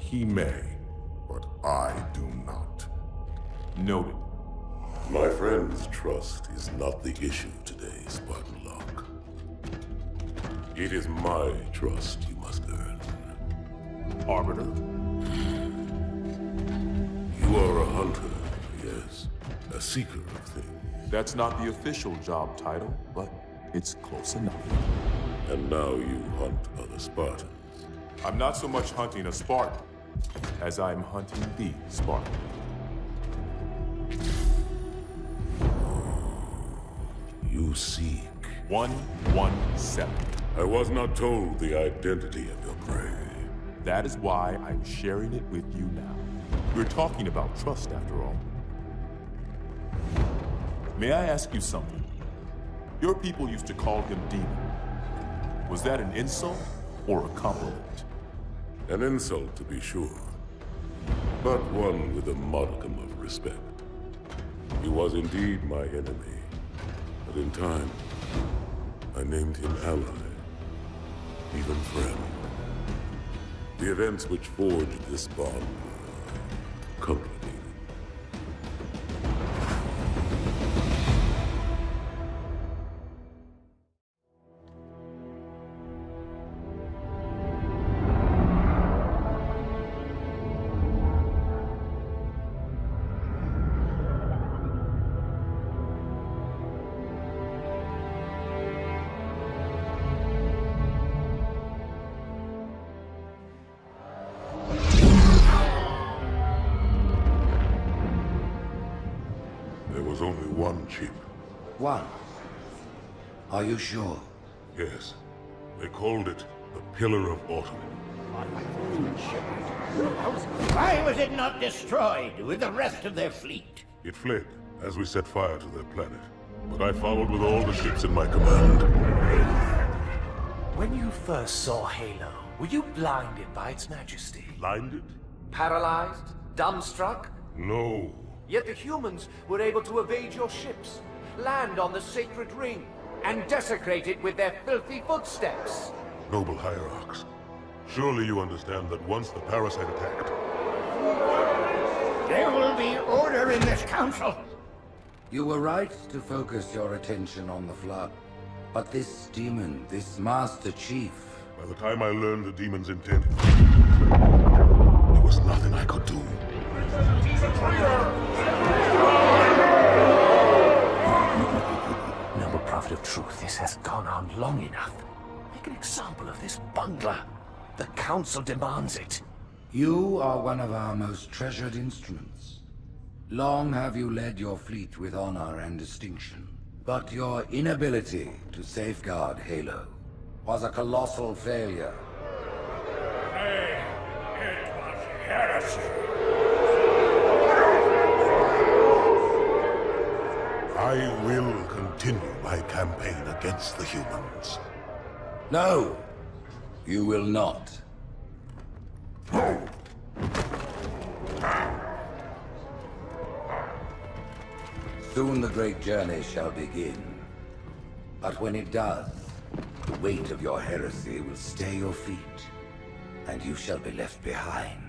He may, but I do not. Noted. My friend's trust is not the issue today, Spartan Locke. It is my trust you must earn. Arbiter? You are a hunter, yes. A seeker of things. That's not the official job title, but it's close enough. And now you hunt other Spartans. I'm not so much hunting a Spartan, as I'm hunting the Spartan. You seek. 117. I was not told the identity of your prey. That is why I'm sharing it with you now. We're talking about trust, after all. May I ask you something? Your people used to call him Demon. Was that an insult or a compliment? An insult, to be sure, but one with a modicum of respect. He was indeed my enemy, but in time, I named him ally, even friend. The events which forged this bond were complicated. There was only one chip. One? Are you sure? Yes. They called it the Pillar of Autumn. Why was it not destroyed with the rest of their fleet? It fled as we set fire to their planet. But I followed with all the ships in my command. When you first saw Halo, were you blinded by its majesty? Blinded? Paralyzed? Dumbstruck? No. Yet the humans were able to evade your ships, land on the sacred ring, and desecrate it with their filthy footsteps. Noble hierarchs, surely you understand that once the parasite attacked... There will be order in this council. You were right to focus your attention on the Flood. But this demon, this Master Chief... By the time I learned the demon's intent, there was nothing I could do. Noble prophet of truth, this has gone on long enough. Make an example of this bungler. The council demands it. You are one of our most treasured instruments. Long have you led your fleet with honor and distinction. But your inability to safeguard Halo was a colossal failure. Hey, it was heresy. I will continue my campaign against the humans. No, you will not. Soon the great journey shall begin. But when it does, the weight of your heresy will stay your feet, and you shall be left behind.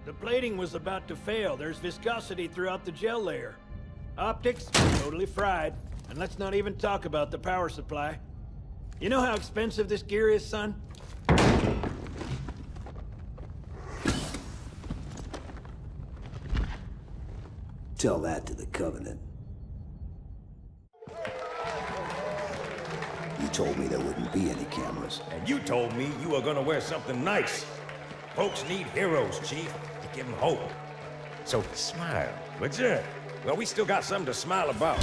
The plating was about to fail. There's viscosity throughout the gel layer. Optics, totally fried. And let's not even talk about the power supply. You know how expensive this gear is, son? Tell that to the Covenant. You told me there wouldn't be any cameras. And you told me you were gonna wear something nice. Folks need heroes, Chief, to give them hope. So smile, would you? Well, we still got something to smile about.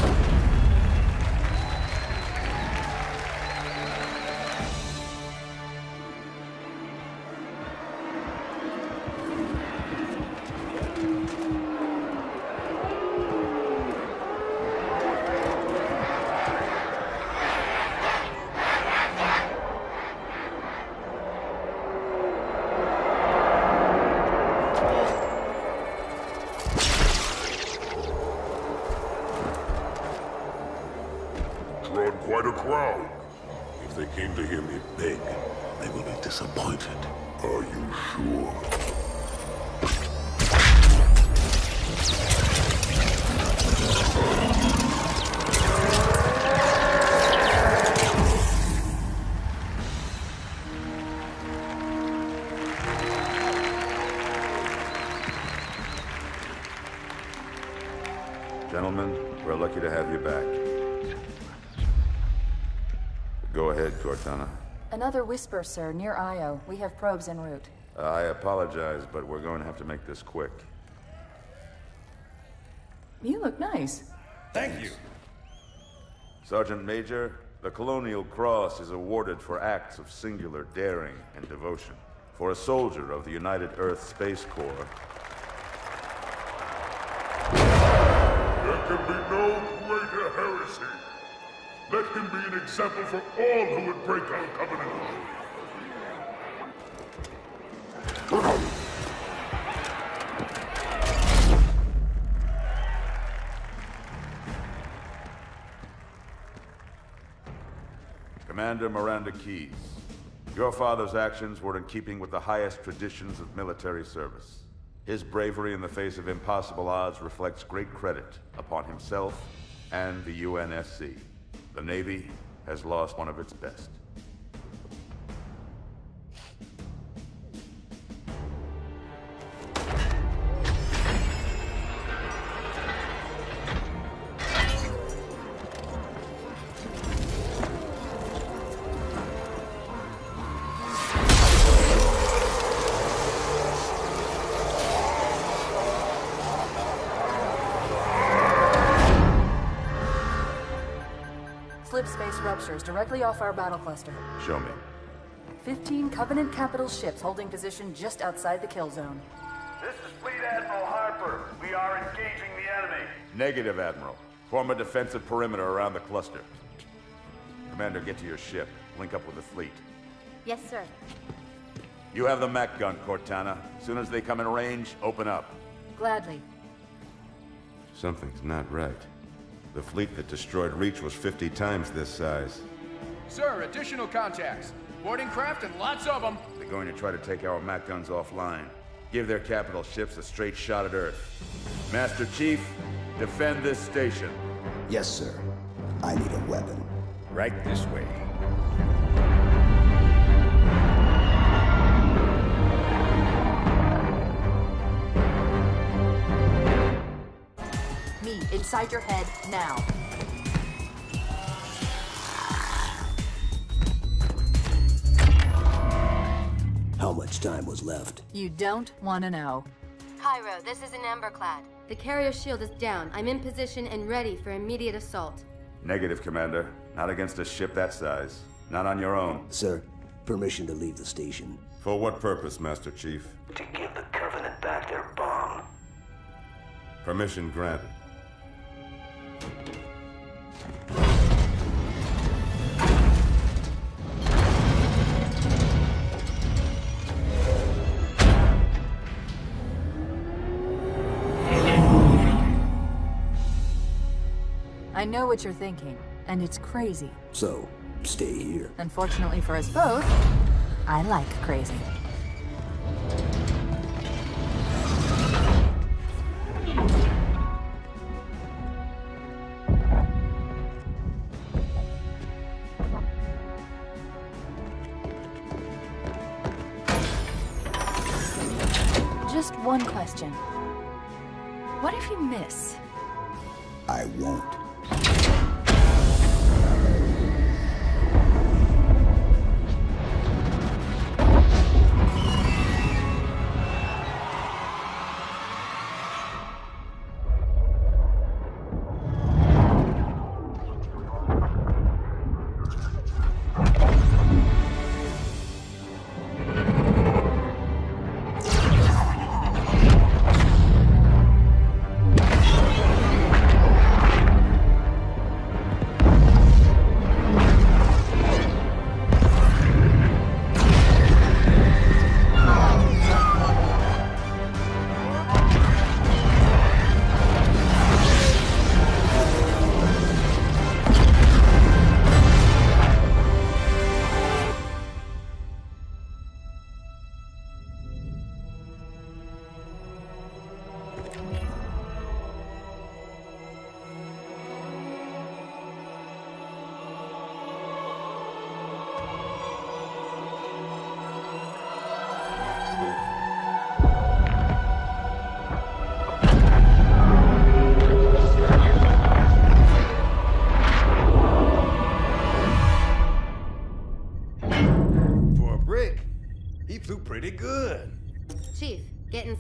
crowd. If they came to hear me beg, they will be disappointed. Are you sure? Gentlemen, we're lucky to have you back. Go ahead, Cortana. Another whisper, sir, near Io. We have probes en route. I apologize, but we're going to have to make this quick. You look nice. Thank you. Sergeant Major, the Colonial Cross is awarded for acts of singular daring and devotion. For a soldier of the United Earth Space Corps. There can be no greater heresy. Let him be an example for all who would break our covenant. Commander Miranda Keyes, your father's actions were in keeping with the highest traditions of military service. His bravery in the face of impossible odds reflects great credit upon himself and the UNSC. The Navy has lost one of its best. Slip space ruptures directly off our battle cluster. Show me. 15 Covenant capital ships holding position just outside the kill zone. This is Fleet Admiral Harper. We are engaging the enemy. Negative, Admiral. Form a defensive perimeter around the cluster. Commander, get to your ship. Link up with the fleet. Yes, sir. You have the mech gun, Cortana. As soon as they come in range, open up. Gladly. Something's not right. The fleet that destroyed Reach was 50 times this size. Sir, additional contacts. Boarding craft and lots of them. They're going to try to take our mech guns offline. Give their capital ships a straight shot at Earth. Master Chief, defend this station. Yes, sir. I need a weapon. Right this way. Me, inside your head, now. How much time was left? You don't want to know. Cairo, this is an Emberclad. The carrier shield is down. I'm in position and ready for immediate assault. Negative, Commander. Not against a ship that size. Not on your own. Sir, permission to leave the station. For what purpose, Master Chief? To give the Covenant back their bomb. Permission granted. I know what you're thinking, and it's crazy. So, stay here. Unfortunately for us both, I like crazy. Just one question. What if you miss? I won't.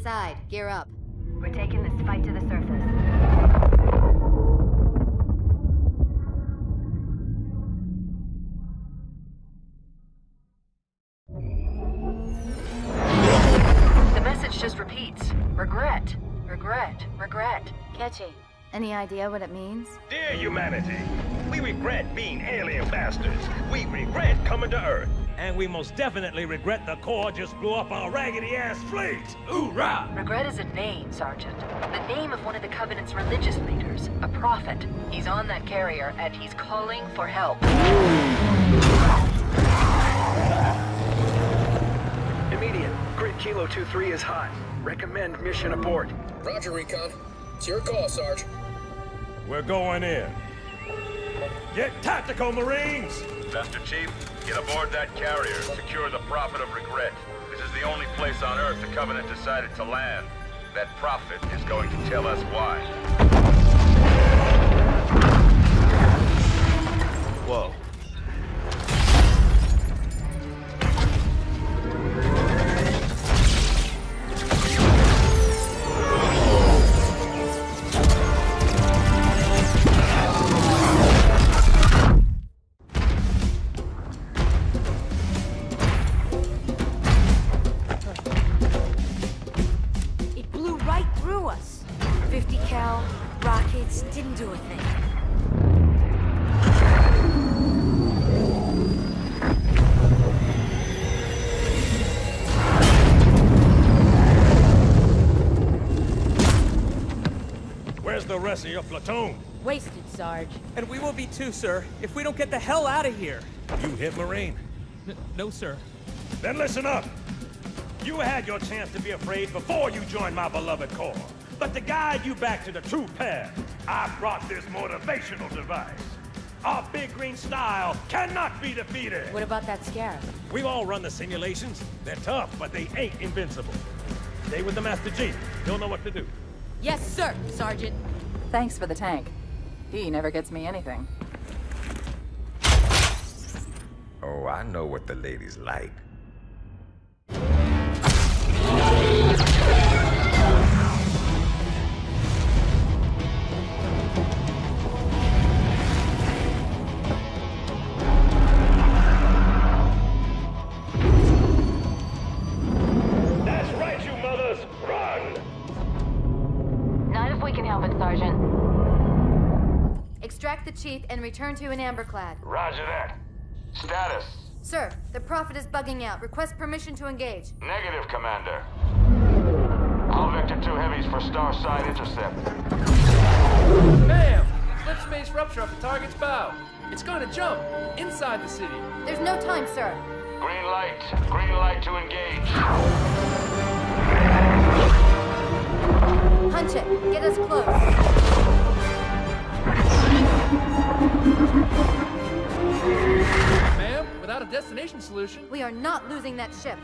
inside. Gear up. We're taking this fight to the surface. The message just repeats. Regret. Regret. Regret. Catchy. Any idea what it means? Dear humanity, we regret being alien bastards. We regret coming to Earth. And we most definitely regret the Corps just blew up our raggedy-ass fleet. Hoorah! Regret is a name, Sergeant. The name of one of the Covenant's religious leaders. A prophet. He's on that carrier, and he's calling for help. Immediate. Grid Kilo 2-3 is hot. Recommend mission abort. Roger, Recon. It's your call, Sarge. We're going in. Get tactical, Marines! Master Chief, get aboard that carrier. Secure the Prophet of Regret. This is the only place on Earth the Covenant decided to land. That Prophet is going to tell us why. Whoa. Didn't do a thing. Where's the rest of your platoon? Wasted, Sarge. And we will be too, sir, if we don't get the hell out of here. You hit Marine? No, sir. Then listen up. You had your chance to be afraid before you joined my beloved Corps. But to guide you back to the true path, I brought this motivational device. Our big green style cannot be defeated. What about that scarab? We've all run the simulations. They're tough, but they ain't invincible. Stay with the Master Chief. He'll know what to do. Yes, sir, Sergeant. Thanks for the tank. He never gets me anything. Oh, I know what the ladies like. Extract the Chief and return to an amberclad. Roger that. Status? Sir, the Prophet is bugging out. Request permission to engage. Negative, Commander. All Vector 2 heavies for Starside intercept. Bam! Slip space rupture off the target's bow. It's going to jump inside the city. There's no time, sir. Green light. Green light to engage. Punch it. Get us close. Ma'am, without a destination solution... We are not losing that ship.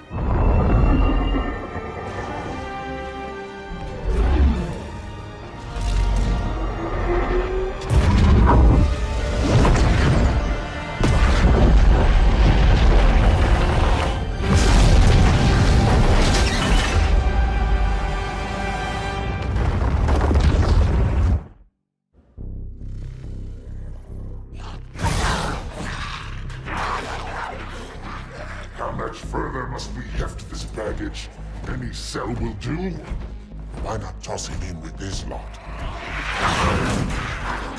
Any cell will do. Why not toss him in with this lot?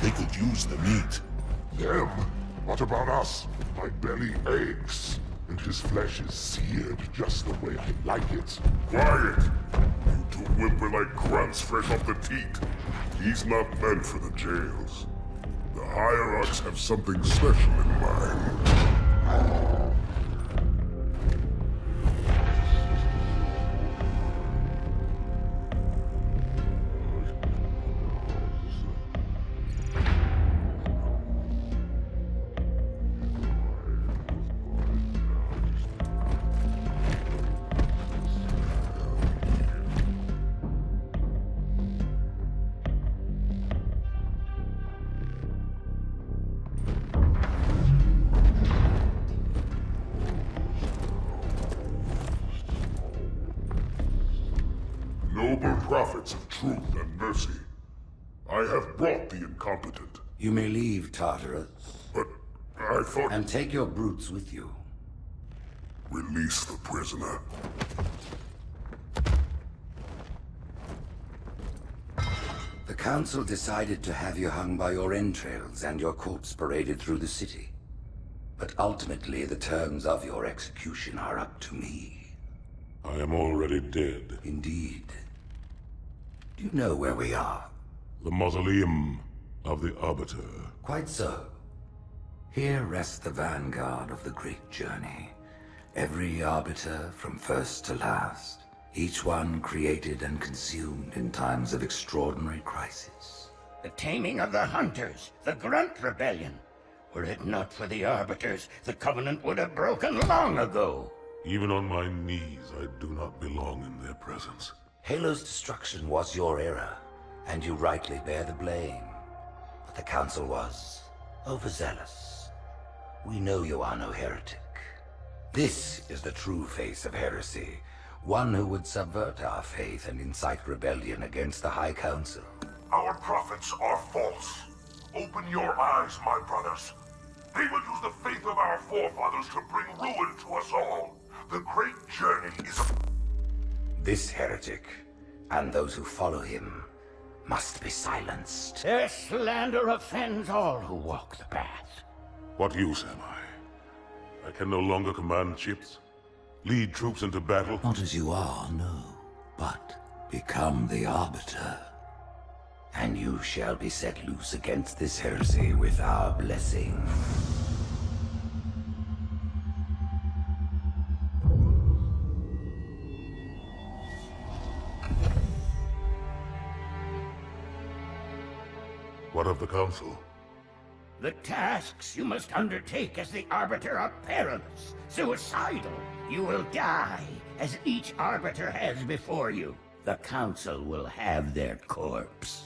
They could use the meat. Them? What about us? My belly aches, and his flesh is seared just the way I like it. Quiet! You two whimper like grunts fresh off the teat. He's not meant for the jails. The hierarchs have something special in mind. prophets of truth and mercy. I have brought the incompetent. You may leave, Tartarus. But I thought... And take your brutes with you. Release the prisoner. The Council decided to have you hung by your entrails and your corpse paraded through the city. But ultimately, the terms of your execution are up to me. I am already dead. Indeed. Do you know where we are? The mausoleum of the Arbiter. Quite so. Here rests the vanguard of the great journey. Every Arbiter from first to last. Each one created and consumed in times of extraordinary crisis. The taming of the Hunters, the Grunt Rebellion. Were it not for the Arbiters, the Covenant would have broken long ago. Even on my knees, I do not belong in their presence. Halo's destruction was your error, and you rightly bear the blame. But the Council was overzealous. We know you are no heretic. This is the true face of heresy. One who would subvert our faith and incite rebellion against the High Council. Our prophets are false. Open your eyes, my brothers. They will use the faith of our forefathers to bring ruin to us all. The great journey is... This heretic, and those who follow him, must be silenced. Their slander offends all who walk the path. What use am I? I can no longer command ships, lead troops into battle. Not as you are, no. But become the Arbiter. And you shall be set loose against this heresy with our blessing. What of the Council? The tasks you must undertake as the Arbiter are perilous, suicidal. You will die, as each Arbiter has before you. The Council will have their corpse.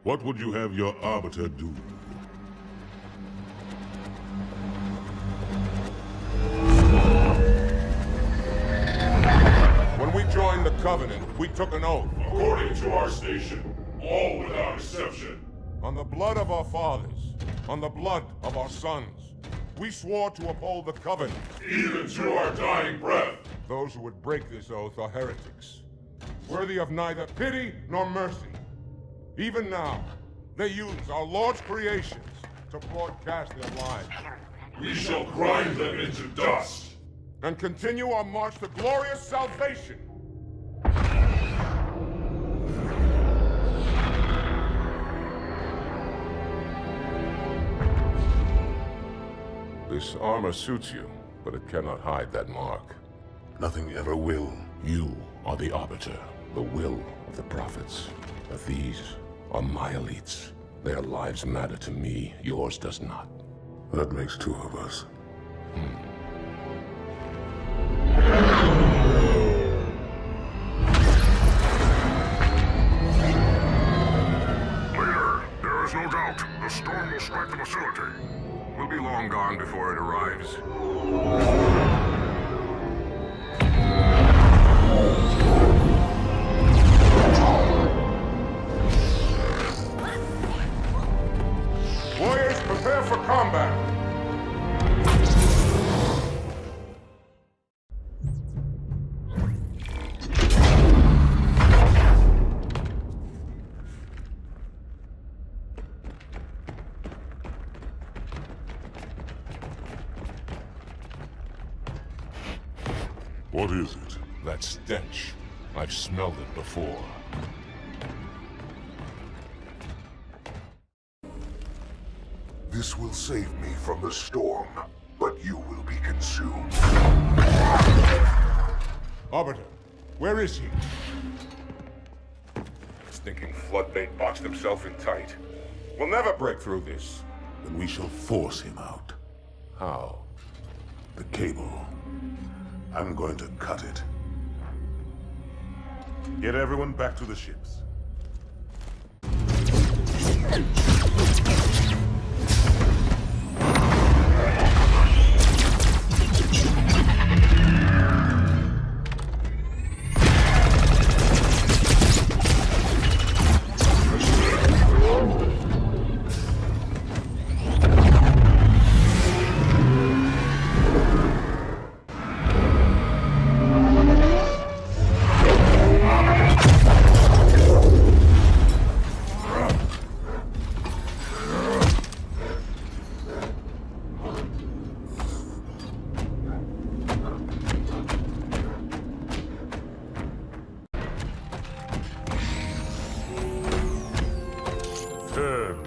What would you have your Arbiter do? When we joined the Covenant, we took an oath. According to our station, all without exception. On the blood of our fathers, on the blood of our sons, we swore to uphold the Covenant. Even to our dying breath. Those who would break this oath are heretics, worthy of neither pity nor mercy. Even now, they use our Lord's creations to broadcast their lies. We shall grind them into dust. And continue our march to glorious salvation. This armor suits you, but it cannot hide that mark. Nothing ever will. You are the Arbiter, the will of the prophets. But these are my elites. Their lives matter to me, yours does not. That makes two of us. Leader, there is no doubt the storm will strike the facility. We'll be long gone before it arrives. Warriors, prepare for combat! What is it? That stench. I've smelled it before. This will save me from the storm, but you will be consumed. Arbiter, where is he? stinking floodbait boxed himself in tight. We'll never break through this. Then we shall force him out. How? The cable. I'm going to cut it. Get everyone back to the ships.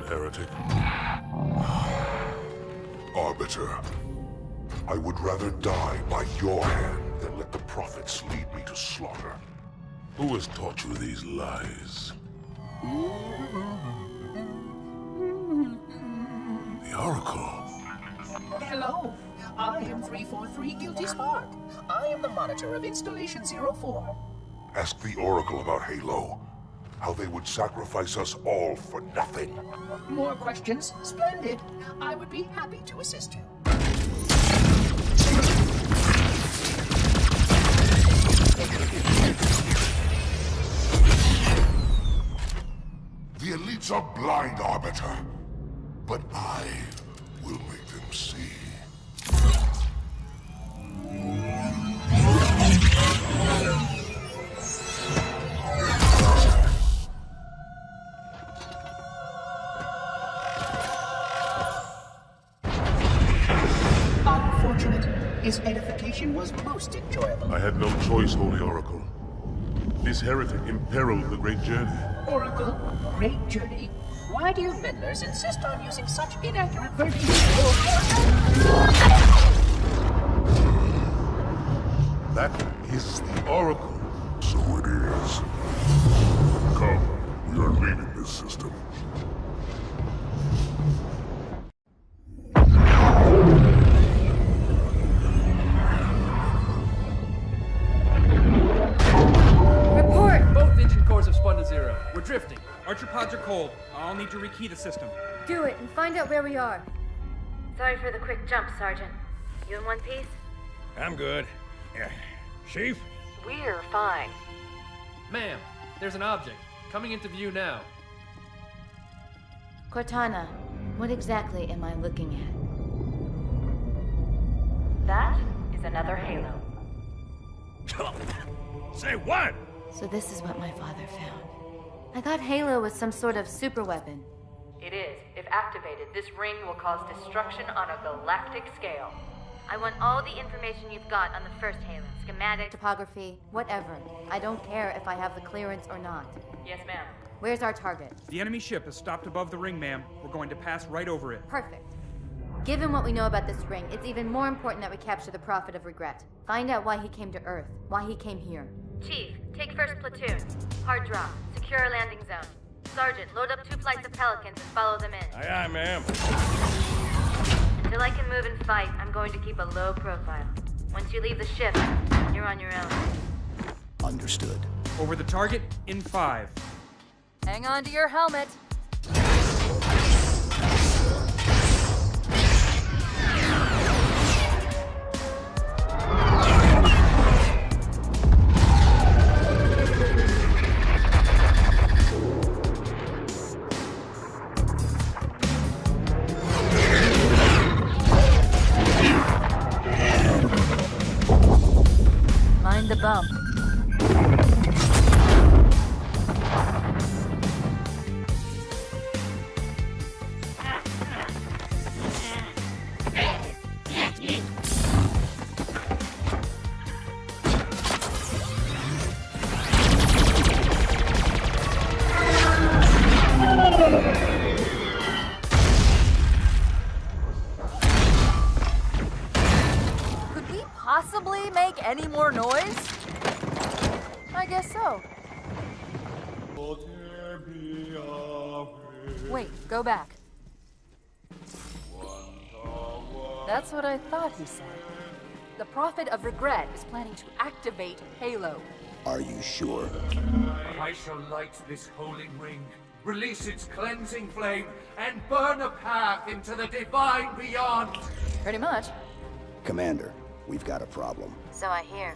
Heretic. Arbiter, I would rather die by your hand than let the prophets lead me to slaughter. Who has taught you these lies? The Oracle. Hello, I am 343 Guilty Spark. I am the monitor of Installation 04. Ask the Oracle about Halo. How they would sacrifice us all for nothing. More questions? Splendid. I would be happy to assist you. The elites are blind, Arbiter. But I will make them see. His edification was most enjoyable. I had no choice, Holy Oracle. This heretic imperiled the great journey. Oracle, great journey. Why do you meddlers insist on using such inaccurate verbiage? That is the Oracle. So it is. Come, we are leaving this system. We're drifting. Archer pods are cold. I'll need to rekey the system. Do it and find out where we are. Sorry for the quick jump, Sergeant. You in one piece? I'm good. Chief? We're fine. Ma'am, there's an object. Coming into view now. Cortana, what exactly am I looking at? That is another Halo. Say what? So this is what my father found. I thought Halo was some sort of super weapon. It is. If activated, this ring will cause destruction on a galactic scale. I want all the information you've got on the first Halo. Schematic, topography, whatever. I don't care if I have the clearance or not. Yes, ma'am. Where's our target? The enemy ship is stopped above the ring, ma'am. We're going to pass right over it. Perfect. Given what we know about this ring, it's even more important that we capture the Prophet of Regret. Find out why he came to Earth, why he came here. Chief, take first platoon. Hard drop. Secure our landing zone. Sergeant, load up 2 flights of Pelicans and follow them in. Aye, aye, ma'am. Until I can move and fight, I'm going to keep a low profile. Once you leave the ship, you're on your own. Understood. Over the target in 5. Hang on to your helmet. Mind the bump. Could we possibly make any more noise? I guess so. Wait, go back. That's what I thought he said. The Prophet of Regret is planning to activate Halo. Are you sure? I shall light this holy ring, release its cleansing flame, and burn a path into the divine beyond. Pretty much. Commander, we've got a problem. So I hear.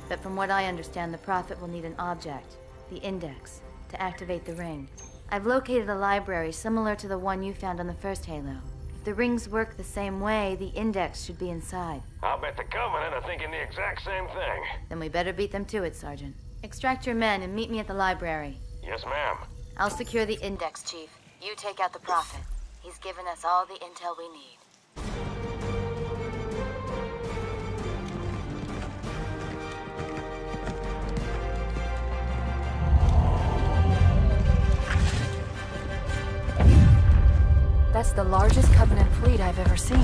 But from what I understand, the Prophet will need an object, the Index, to activate the ring. I've located a library similar to the one you found on the first Halo. If the rings work the same way, the Index should be inside. I'll bet the Covenant are thinking the exact same thing. Then we better beat them to it, Sergeant. Extract your men and meet me at the library. Yes, ma'am. I'll secure the Index, Chief. You take out the Prophet. He's given us all the intel we need. That's the largest Covenant fleet I've ever seen.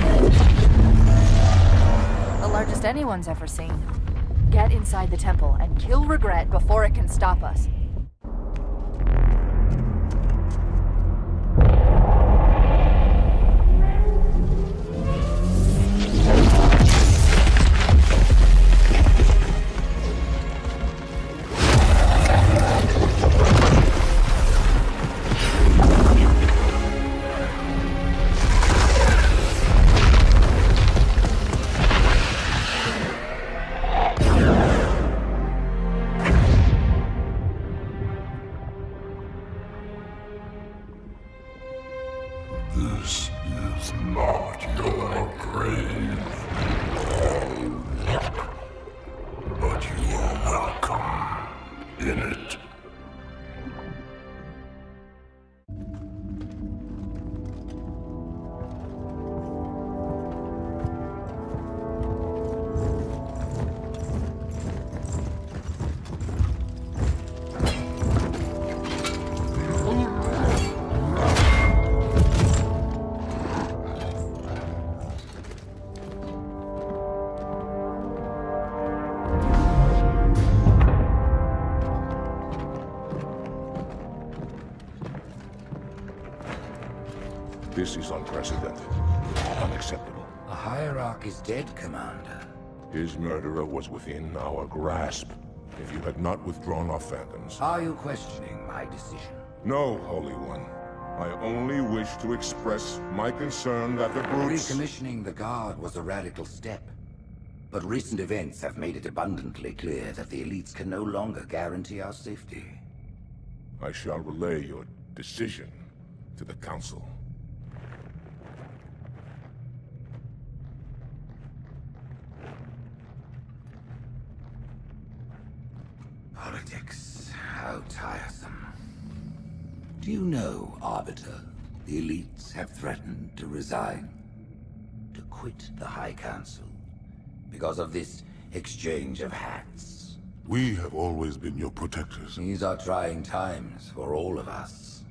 The largest anyone's ever seen. Get inside the temple and kill Regret before it can stop us. This is not your grave. But you are welcome in it. This is unprecedented. Unacceptable. A hierarch is dead, Commander. His murderer was within our grasp. If you had not withdrawn our phantoms... Are you questioning my decision? No, Holy One. I only wish to express my concern that the brutes... Recommissioning the Guard was a radical step. But recent events have made it abundantly clear that the elites can no longer guarantee our safety. I shall relay your decision to the Council. Politics, how tiresome. Do you know, Arbiter, the elites have threatened to resign, to quit the High Council, because of this exchange of hats? We have always been your protectors. These are trying times for all of us.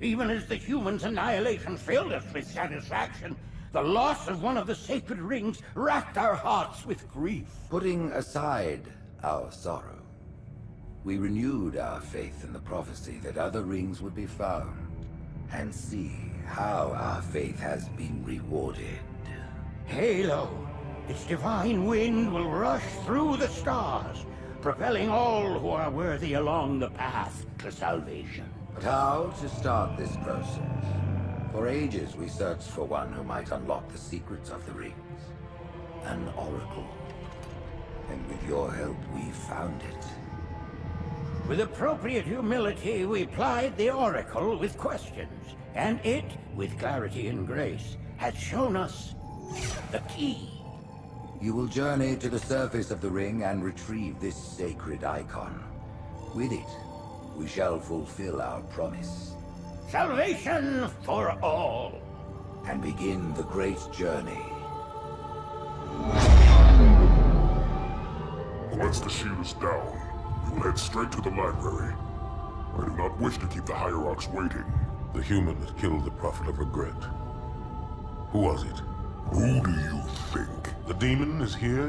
Even as the humans' annihilation filled us with satisfaction, the loss of one of the sacred rings racked our hearts with grief. Putting aside our sorrow, we renewed our faith in the prophecy that other rings would be found, and see how our faith has been rewarded. Halo, its divine wind will rush through the stars, propelling all who are worthy along the path to salvation. But how to start this process? For ages we searched for one who might unlock the secrets of the rings. An oracle. And with your help, we found it. With appropriate humility, we plied the Oracle with questions, and it, with clarity and grace, has shown us the key. You will journey to the surface of the ring and retrieve this sacred icon. With it, we shall fulfill our promise. Salvation for all. And begin the great journey. Once the shield is down, we will head straight to the library. I do not wish to keep the Hierarchs waiting. The human that killed the Prophet of Regret. Who was it? Who do you think? The demon is here?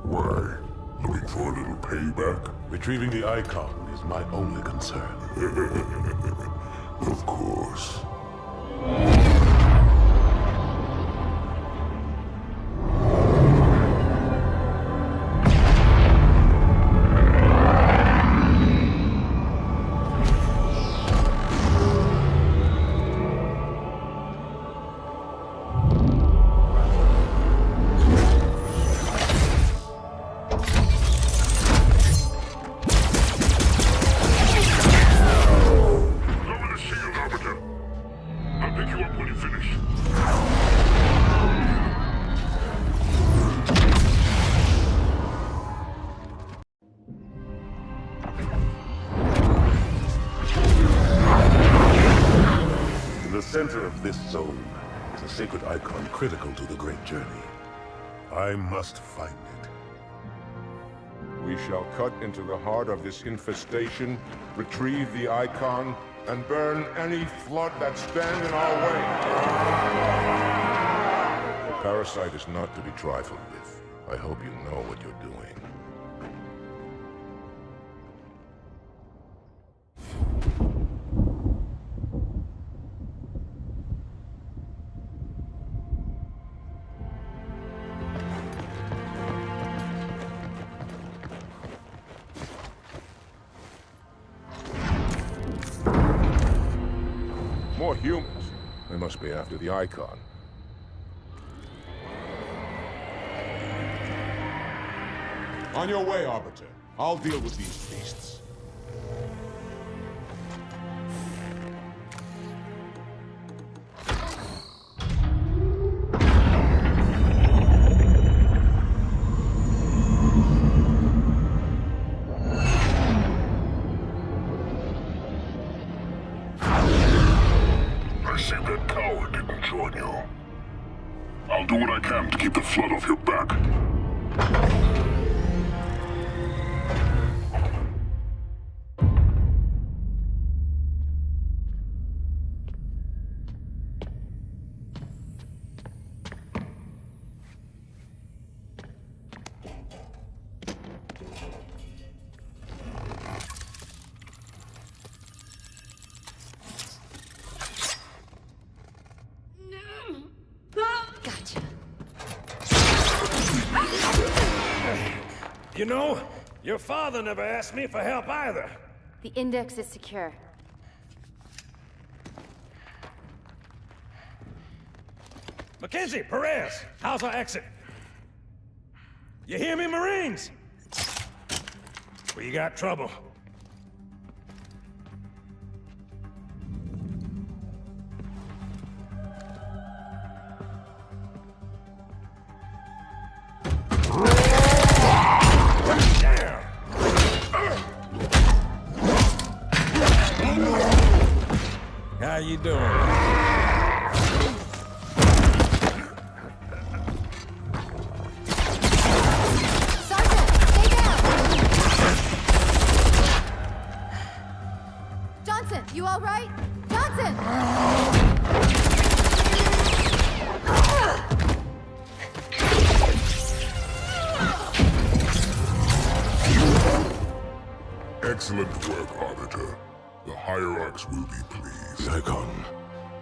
Why? Looking for a little payback? Retrieving the icon is my only concern. center of this zone is a sacred icon critical to the great journey. I must find it. We shall cut into the heart of this infestation, retrieve the icon, and burn any flood that stand in our way. The parasite is not to be trifled with. I hope you know what you're doing. More humans. They must be after the icon. On your way, Arbiter. I'll deal with these beasts. I see that coward didn't join you. I'll do what I can to keep the flood off your back. Gotcha. You know, your father never asked me for help either. The index is secure. Mackenzie, Perez, how's our exit? You hear me, Marines? We got trouble. How you doing? Sergeant, stay down! Johnson, you all right? Johnson! Excellent work, Arbiter. The hierarchs will be pleased. The icon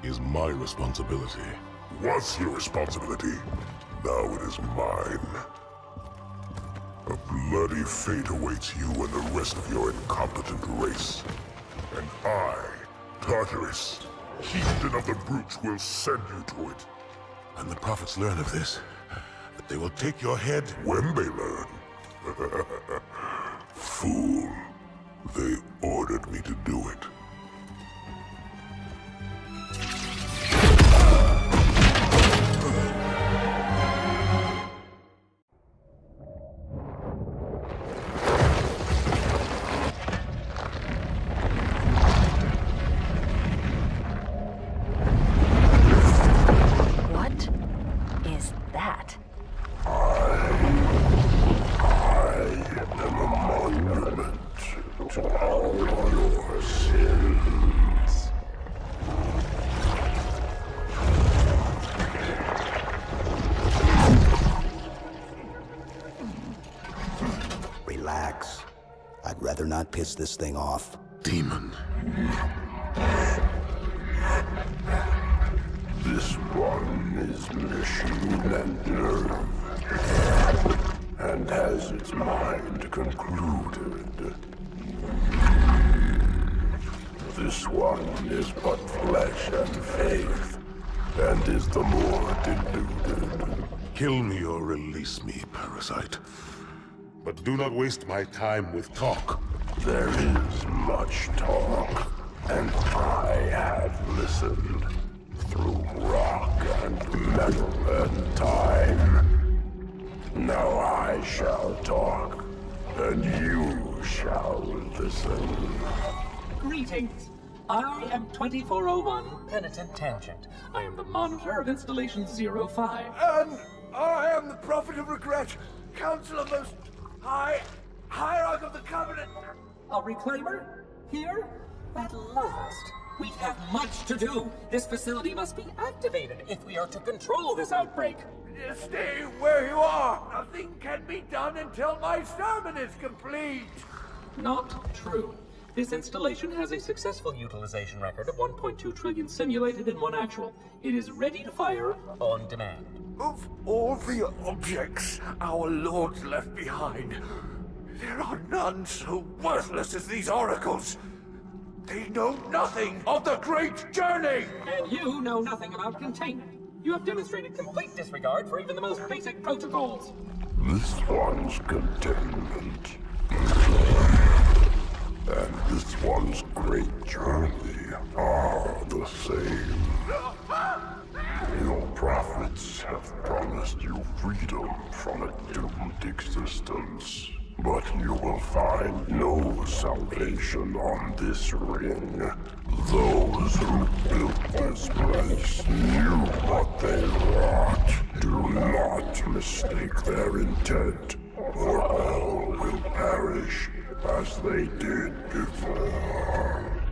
is my responsibility. Was your responsibility. Now it is mine. A bloody fate awaits you and the rest of your incompetent race. And I, Tartarus, chieftain of the brutes, will send you to it. And the prophets learn of this, that they will take your head. When they learn. Fool. They ordered me to do it. What is that? I am a monument to all your sins. Relax. I'd rather not piss this thing off. Demon. This one is machine and nerve, and has its mind concluded. This one is but flesh and faith, and is the more deluded. Kill me or release me, parasite. But do not waste my time with talk. There is much talk, and I have listened through rock and metal and time. Now I shall talk, and you shall listen. Greetings. I am 2401 Penitent Tangent. I am the monitor of Installation 05. And I am the Prophet of Regret, Council of Most High, Hierarch of the Covenant. A reclaimer? Here? At last. We have much to do. This facility must be activated if we are to control this outbreak. Stay where you are. Nothing can be done until my sermon is complete. Not true. This installation has a successful utilization record of 1.2 trillion simulated and 1 actual. It is ready to fire on demand. Of all the objects our lords left behind, there are none so worthless as these oracles. They know nothing of the great journey! And you know nothing about containment. You have demonstrated complete disregard for even the most basic protocols. This one's containment. And this one's great journey are the same. Your prophets have promised you freedom from a doomed existence. But you will find no salvation on this ring. Those who built this place knew what they wrought. Do not mistake their intent, or all will perish as they did before.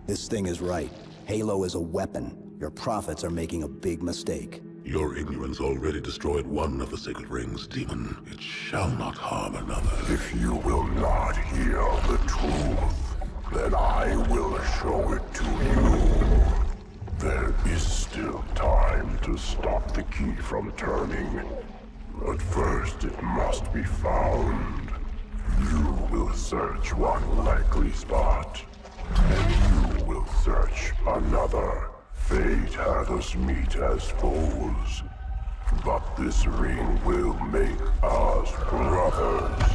This thing is right. Halo is a weapon. Your prophets are making a big mistake. Your ignorance already destroyed one of the sacred rings, demon. It shall not harm another. If you will not hear the truth, then I will show it to you. There is still time to stop the key from turning. But first it must be found. You will search one likely spot, and you will search another. Fate had us meet as foes, but this ring will make us brothers.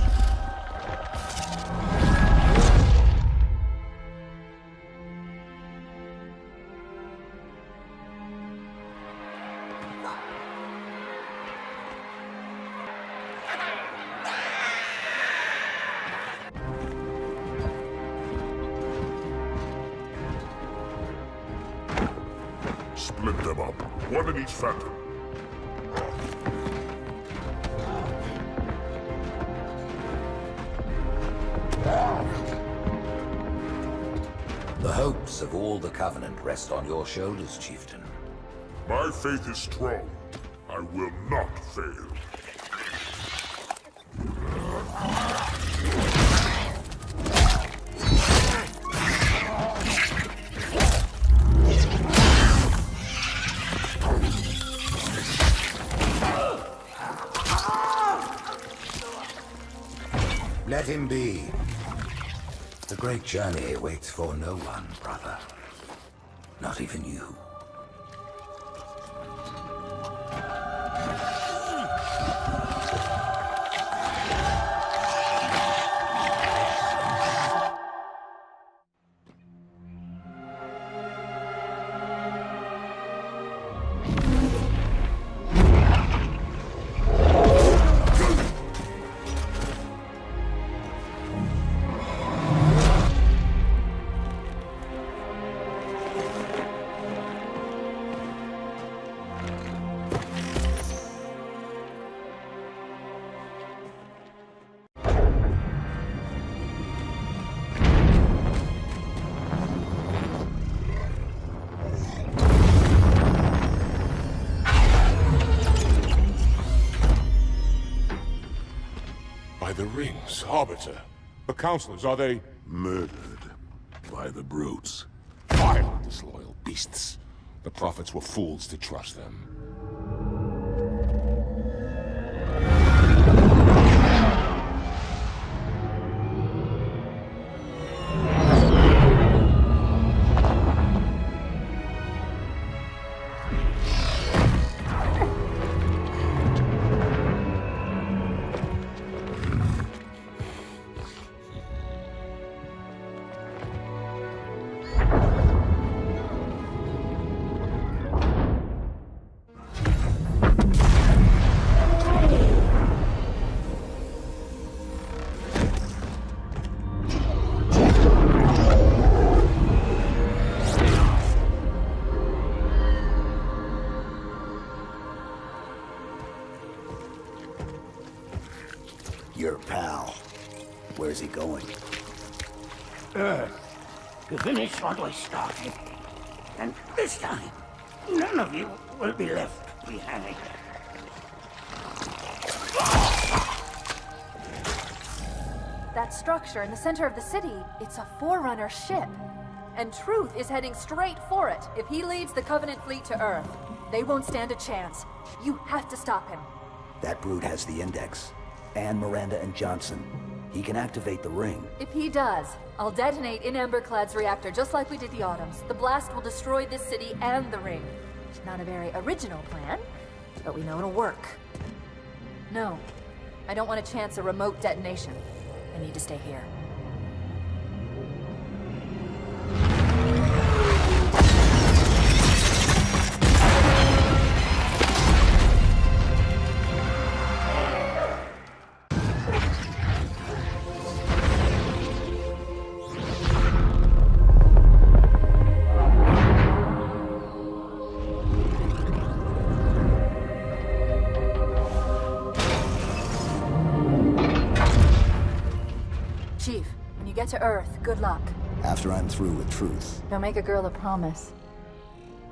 Split them up, one in each phantom. The hopes of all the Covenant rest on your shoulders, Chieftain. My faith is strong. I will not fail. Let him be. The great journey waits for no one, brother. Not even you. The rings, Arbiter. The counselors, are they... Murdered by the brutes. Vile, disloyal beasts. The prophets were fools to trust them. going? Earth, to finish what we started. And this time, none of you will be left behind. That structure in the center of the city, it's a Forerunner ship. And Truth is heading straight for it. If he leads the Covenant fleet to Earth, they won't stand a chance. You have to stop him. That brute has the Index. And Miranda and Johnson. He can activate the ring. If he does, I'll detonate in Emberclad's reactor just like we did the Autumn's. The blast will destroy this city and the ring. Not a very original plan, but we know it'll work. No, I don't want to chance a remote detonation. I need to stay here. Chief, when you get to Earth, good luck. After I'm through with Truth. Don't make a girl a promise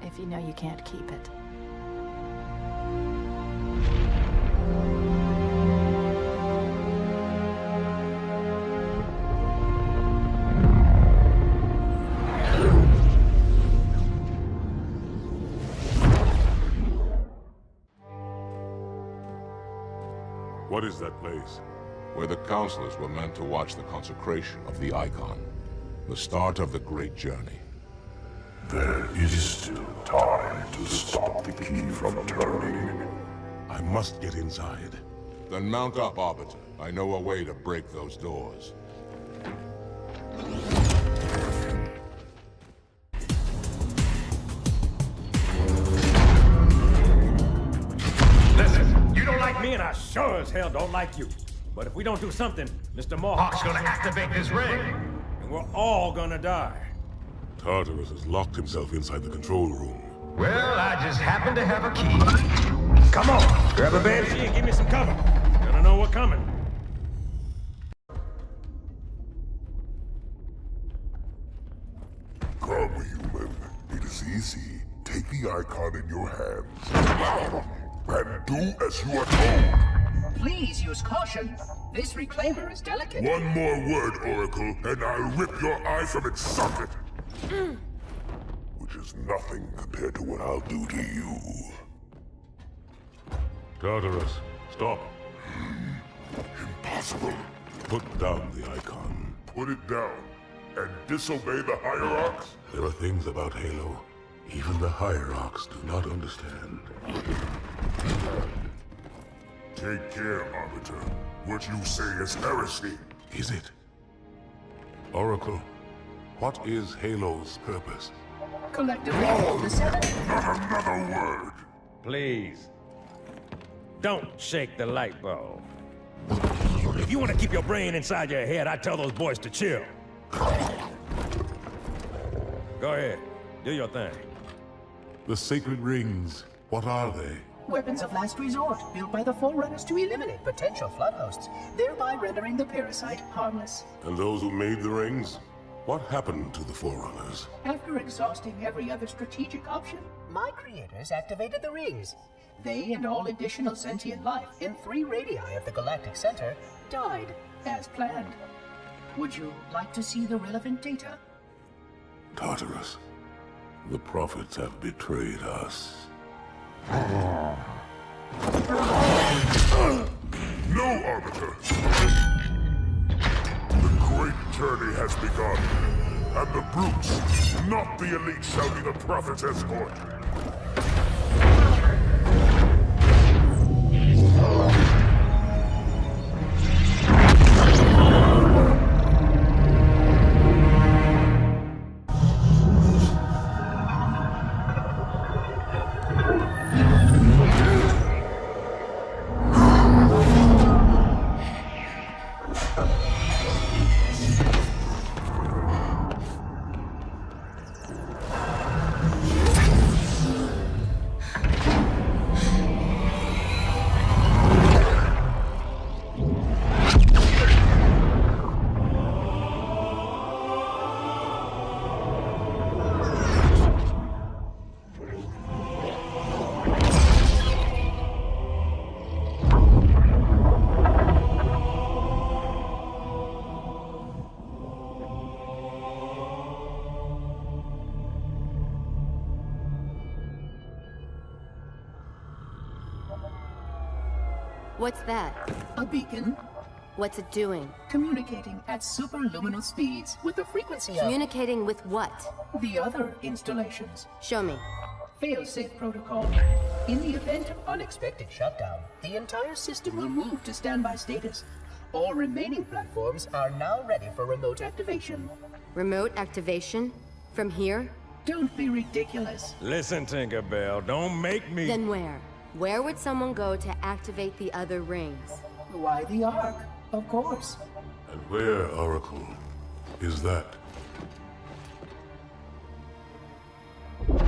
if you know you can't keep it. What is that place? Where the counselors were meant to watch the consecration of the Icon. The start of the great journey. There is still time to stop the key from turning. I must get inside. Then mount up, Arbiter. I know a way to break those doors. Listen, you don't like me and I sure as hell don't like you. But if we don't do something, Mr. Mohawk's gonna activate this ring. And we're all gonna die. Tartarus has locked himself inside the control room. Well, I just happen to have a key. Come on, grab a banshee and give me some cover. Gonna know what's coming. Come, human. It is easy. Take the Icon in your hands. And do as you are told. Please use caution. This reclaimer is delicate. One more word, Oracle, and I'll rip your eye from its socket. Which is nothing compared to what I'll do to you. Tartarus, stop. Impossible. Put down the Icon. Put it down and disobey the Hierarchs? There are things about Halo even the Hierarchs do not understand. Take care, Arbiter. What you say is heresy. Is it? Oracle, what is Halo's purpose? Collectively, the seven... Not another word! Please. Don't shake the light bulb. If you want to keep your brain inside your head, I tell those boys to chill. Go ahead. Do your thing. The sacred rings, what are they? Weapons of last resort, built by the Forerunners to eliminate potential flood hosts, thereby rendering the parasite harmless. And those who made the rings? What happened to the Forerunners? After exhausting every other strategic option, my creators activated the rings. They and all additional sentient life in 3 radii of the galactic center died as planned. Would you like to see the relevant data? Tartarus, the prophets have betrayed us. No, Arbiter! The great journey has begun, and the brutes, not the elite, shall be the prophet's escort. What's that? A beacon. What's it doing? Communicating at superluminal speeds with the frequency of... Communicating with what? The other installations. Show me. Fail-safe protocol. In the event of unexpected shutdown, the entire system will move to standby status. All remaining platforms are now ready for remote activation. Remote activation? From here? Don't be ridiculous. Listen, Tinkerbell, don't make me... Then where? Where would someone go to activate the other rings? Why the Ark? Of course. And where, Oracle, is that? We've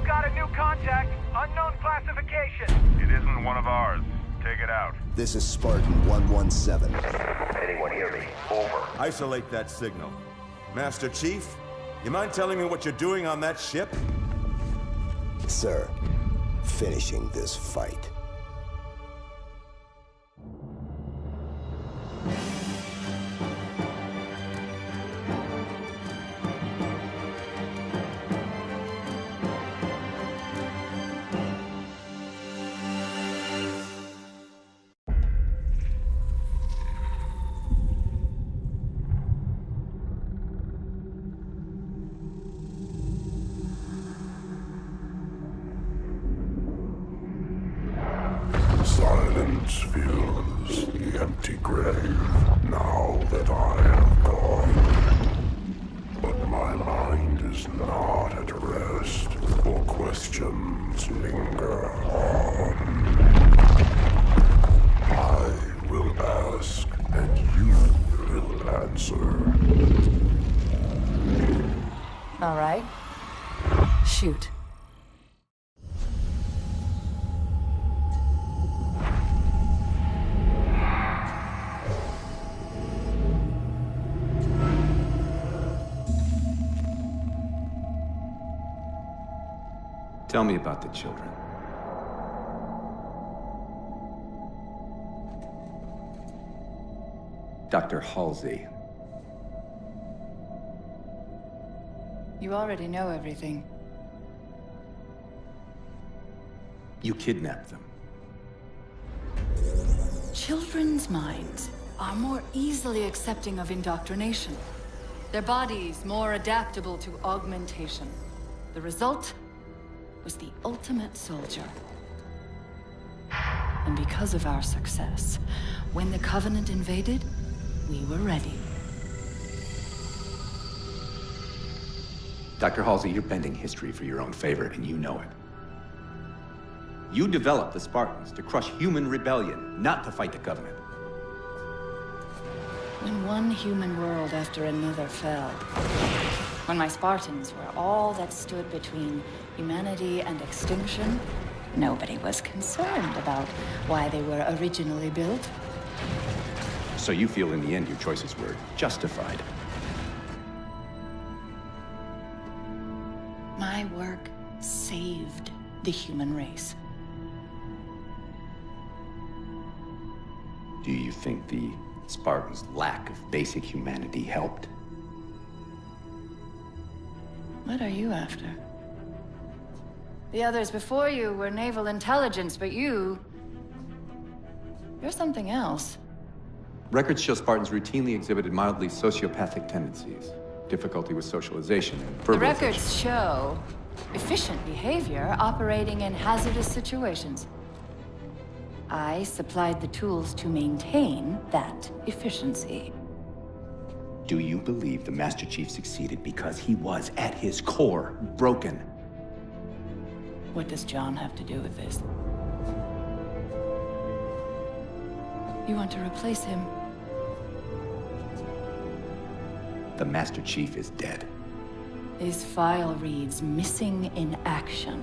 got a new contact. Unknown classification. It isn't one of ours. Take it out. This is Spartan 117. Anyone hear me? Over. Isolate that signal. Master Chief, you mind telling me what you're doing on that ship? Sir, finishing this fight. Silence fills the empty grave now that I have gone. But my mind is not at rest, for questions linger on. I will ask, and you will answer. All right. Shoot. Tell me about the children. Dr. Halsey. You already know everything. You kidnapped them. Children's minds are more easily accepting of indoctrination. Their bodies more adaptable to augmentation. The result was the ultimate soldier. And because of our success, when the Covenant invaded, we were ready. Dr. Halsey, you're bending history for your own favor, and you know it. You developed the Spartans to crush human rebellion, not to fight the Covenant. When one human world after another fell, when my Spartans were all that stood between humanity and extinction, nobody was concerned about why they were originally built. So you feel in the end your choices were justified? My work saved the human race. Do you think the Spartans' lack of basic humanity helped? What are you after? The others before you were naval intelligence, but you're something else. Records show Spartans routinely exhibited mildly sociopathic tendencies, difficulty with socialization, and The verbalization. records show efficient behavior operating in hazardous situations. I supplied the tools to maintain that efficiency. Do you believe the Master Chief succeeded because he was, at his core, broken? What does John have to do with this? You want to replace him? The Master Chief is dead. His file reads missing in action.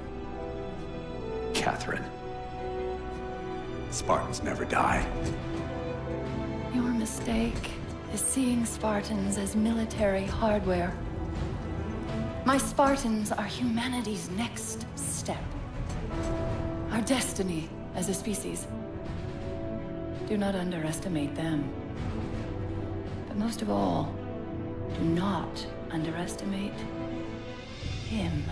Catherine. Spartans never die. Your mistake is seeing Spartans as military hardware. My Spartans are humanity's next step. Our destiny as a species. Do not underestimate them. But most of all, do not underestimate him.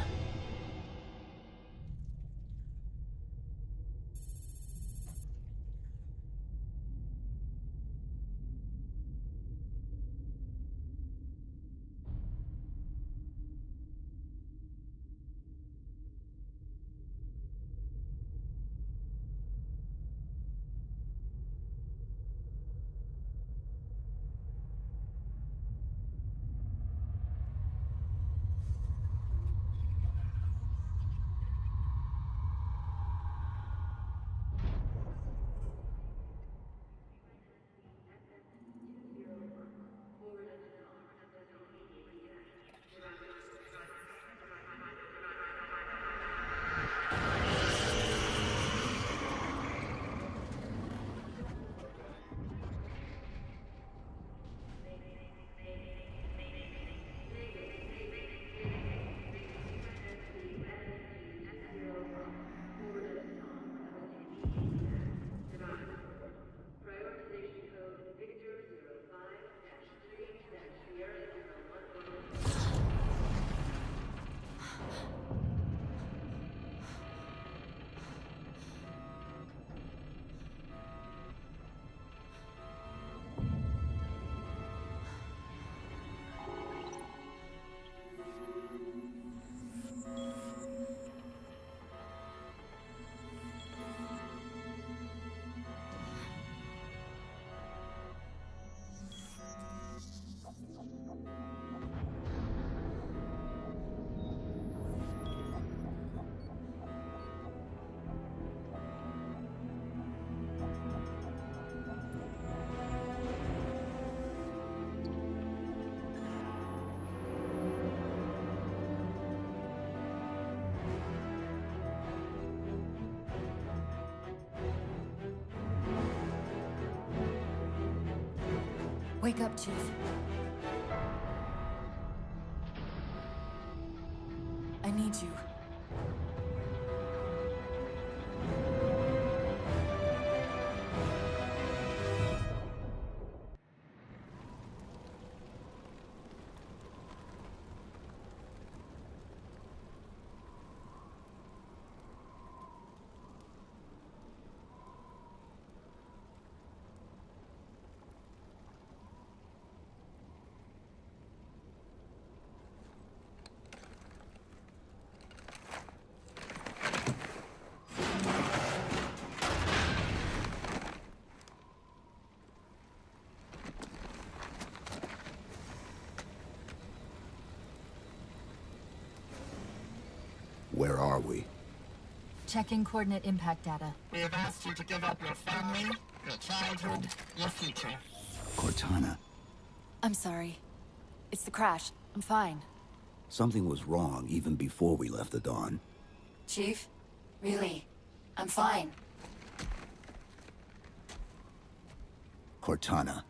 Wake up, Chief. I need you. Where are we? Checking coordinate impact data. We have asked you to give up your family, your childhood, your future. Cortana. I'm sorry. It's the crash. I'm fine. Something was wrong even before we left the Dawn. Chief? Really? I'm fine. Cortana.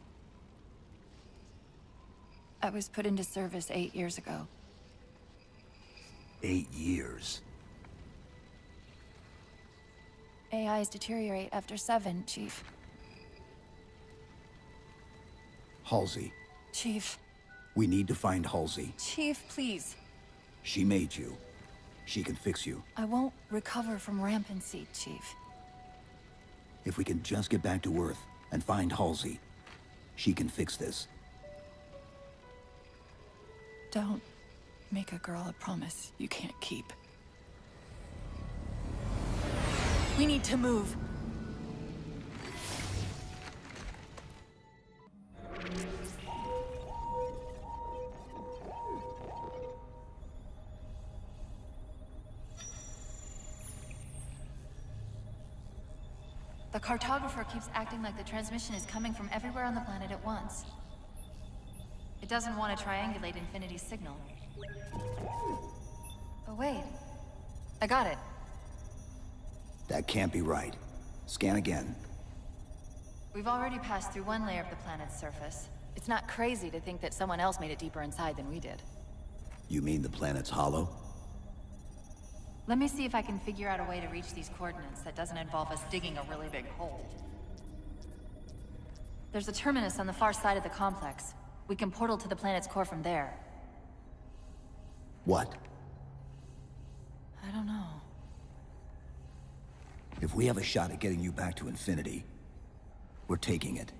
I was put into service 8 years ago. 8 years. AIs deteriorate after 7, Chief. Halsey. Chief. We need to find Halsey. Chief, please. She made you. She can fix you. I won't recover from rampancy, Chief. If we can just get back to Earth and find Halsey, she can fix this. Don't make a girl a promise you can't keep. We need to move. The cartographer keeps acting like the transmission is coming from everywhere on the planet at once. It doesn't want to triangulate Infinity's signal. Oh wait, I got it. That can't be right. Scan again. We've already passed through one layer of the planet's surface. It's not crazy to think that someone else made it deeper inside than we did. You mean the planet's hollow? Let me see if I can figure out a way to reach these coordinates that doesn't involve us digging a really big hole. There's a terminus on the far side of the complex. We can portal to the planet's core from there. What? I don't know. If we have a shot at getting you back to Infinity, we're taking it.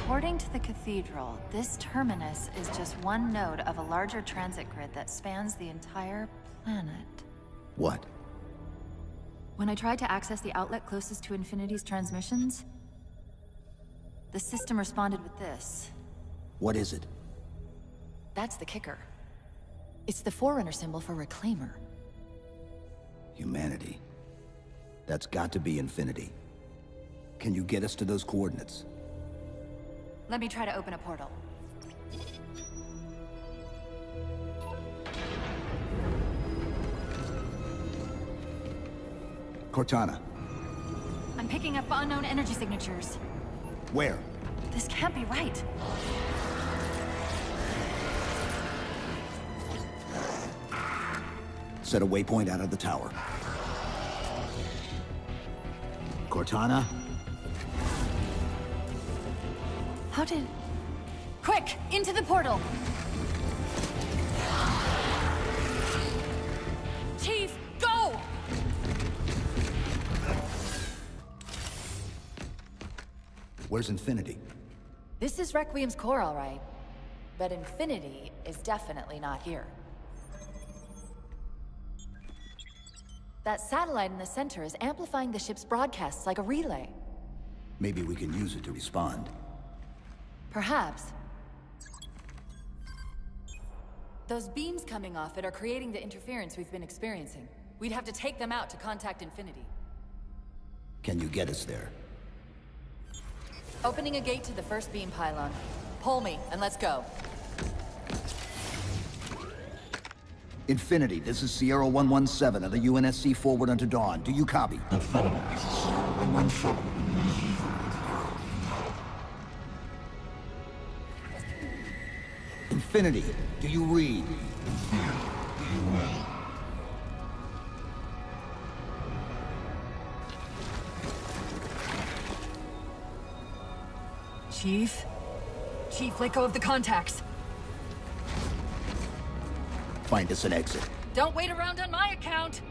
According to the cathedral, this terminus is just one node of a larger transit grid that spans the entire planet. What? When I tried to access the outlet closest to Infinity's transmissions, the system responded with this. What is it? That's the kicker. It's the Forerunner symbol for Reclaimer. Humanity. That's got to be Infinity. Can you get us to those coordinates? Let me try to open a portal. Cortana. I'm picking up unknown energy signatures. Where? This can't be right. Set a waypoint out of the tower. Cortana? How did... Quick! Into the portal! Where's Infinity? This is Requiem's core, all right. But Infinity is definitely not here. That satellite in the center is amplifying the ship's broadcasts like a relay. Maybe we can use it to respond. Perhaps. Those beams coming off it are creating the interference we've been experiencing. We'd have to take them out to contact Infinity. Can you get us there? Opening a gate to the first beam pylon. Pull me, and let's go. Infinity, this is Sierra 117 of the UNSC forward unto dawn. Do you copy? Infinity, do you read? Chief? Chief, let go of the contacts. Find us an exit. Don't wait around on my account!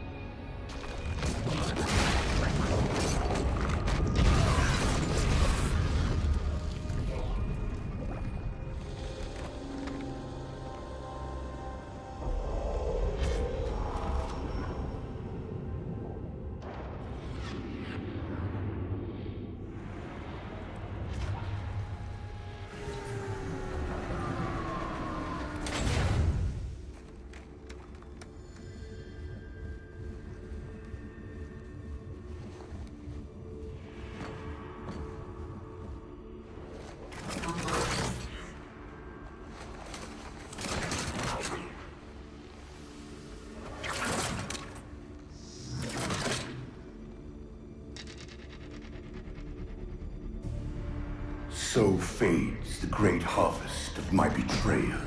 So fades the great harvest of my betrayal.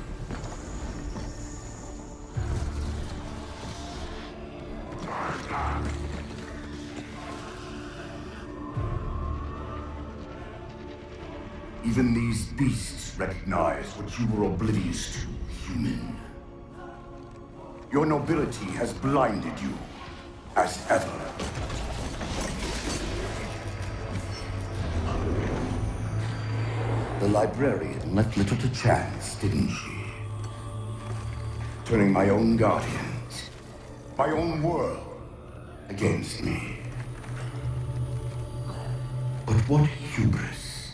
Even these beasts recognize what you were oblivious to, human. Your nobility has blinded you, as ever. The librarian left little to chance, didn't she? Turning my own guardians, my own world, against me. But what hubris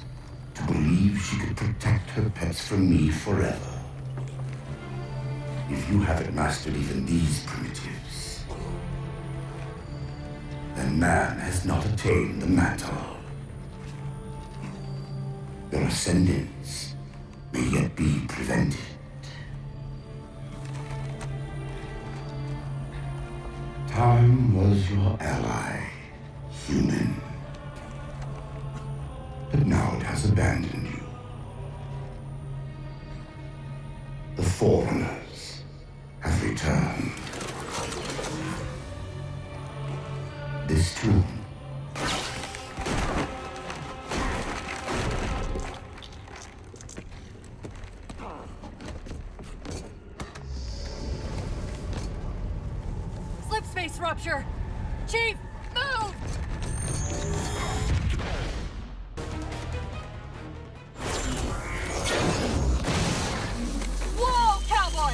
to believe she could protect her pets from me forever. If you haven't mastered even these primitives, then man has not attained the mantle. Their ascendance may yet be prevented. Time was your ally, human. But now it has abandoned you. The Forerunners have returned. This tomb Slipspace rupture! Chief, move! Whoa, cowboy!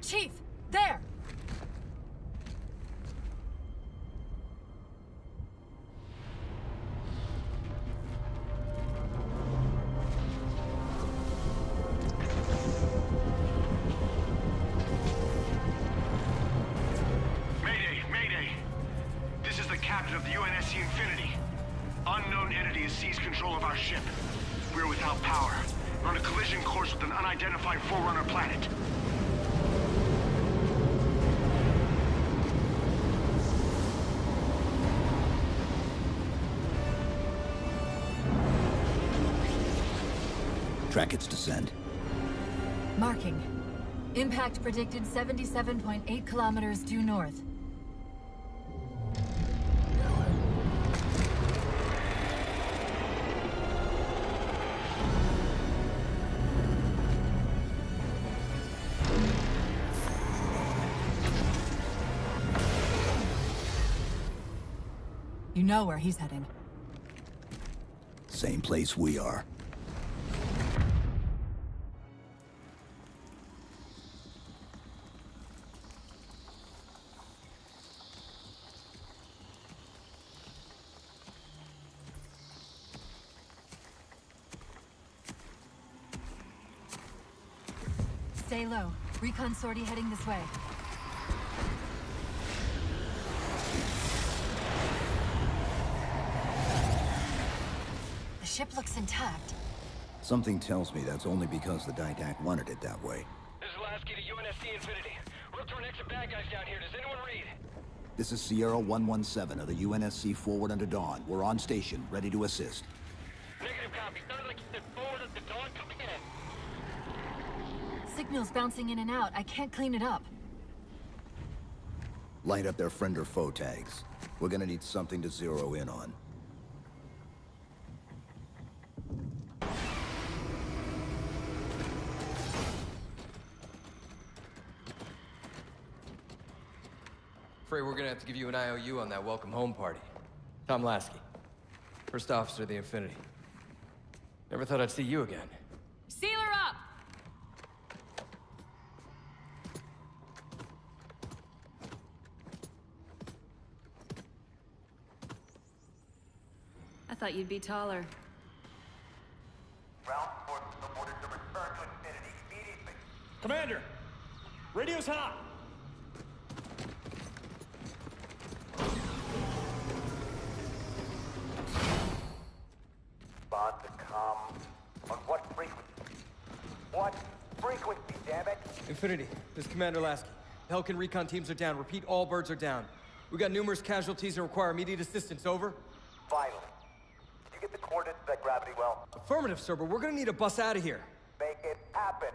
Chief, there! Captain of the UNSC Infinity. Unknown entity has seized control of our ship. We're without power. We're on a collision course with an unidentified Forerunner planet. Track its descent. Marking. Impact predicted 77.8 kilometers due north. know where he's heading. Same place we are. Stay low. Recon sortie heading this way. The ship looks intact. Something tells me that's only because the Didact wanted it that way. This is Lasky to UNSC Infinity. We're up to an extra bad guys down here. Does anyone read? This is Sierra 117 of the UNSC forward under Dawn. We're on station, ready to assist. Negative copy. Sounded like you said forward under Dawn. Coming in. Signal's bouncing in and out. I can't clean it up. Light up their friend or foe tags. We're gonna need something to zero in on. Afraid we're gonna have to give you an IOU on that welcome home party. Tom Lasky, first officer of the Infinity. Never thought I'd see you again. Sealer up! I thought you'd be taller. Ground forces have ordered to return to Infinity immediately. Commander! Radio's hot! Bond to com. On what frequency? What frequency, damn it? Infinity, this is Commander Lasky. Pelican recon teams are down. Repeat, all birds are down. We got numerous casualties and require immediate assistance, over. Vitally. Did you get the coordinates of that gravity well? Affirmative, sir, but we're gonna need a bus out of here. Make it happen.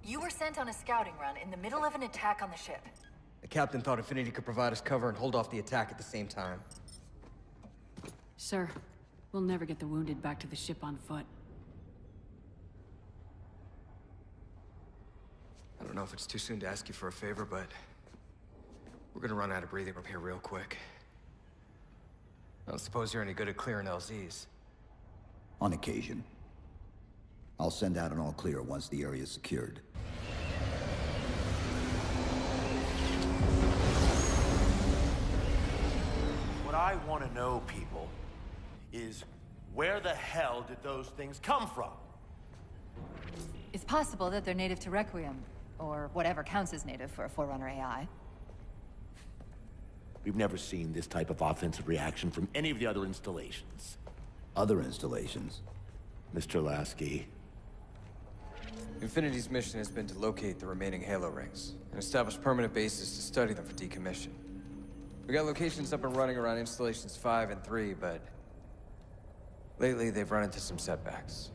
You were sent on a scouting run in the middle of an attack on the ship. The captain thought Infinity could provide us cover and hold off the attack at the same time. Sir, we'll never get the wounded back to the ship on foot. I don't know if it's too soon to ask you for a favor, but we're gonna run out of breathing room here real quick. I don't suppose you're any good at clearing LZs. On occasion. I'll send out an all clear once the area is secured. What I want to know, people, is where the hell did those things come from? It's possible that they're native to Requiem, or whatever counts as native for a Forerunner AI. We've never seen this type of offensive reaction from any of the other installations. Other installations? Mr. Lasky. Infinity's mission has been to locate the remaining Halo rings, and establish permanent bases to study them for decommission. We got locations up and running around installations 5 and 3, but lately they've run into some setbacks.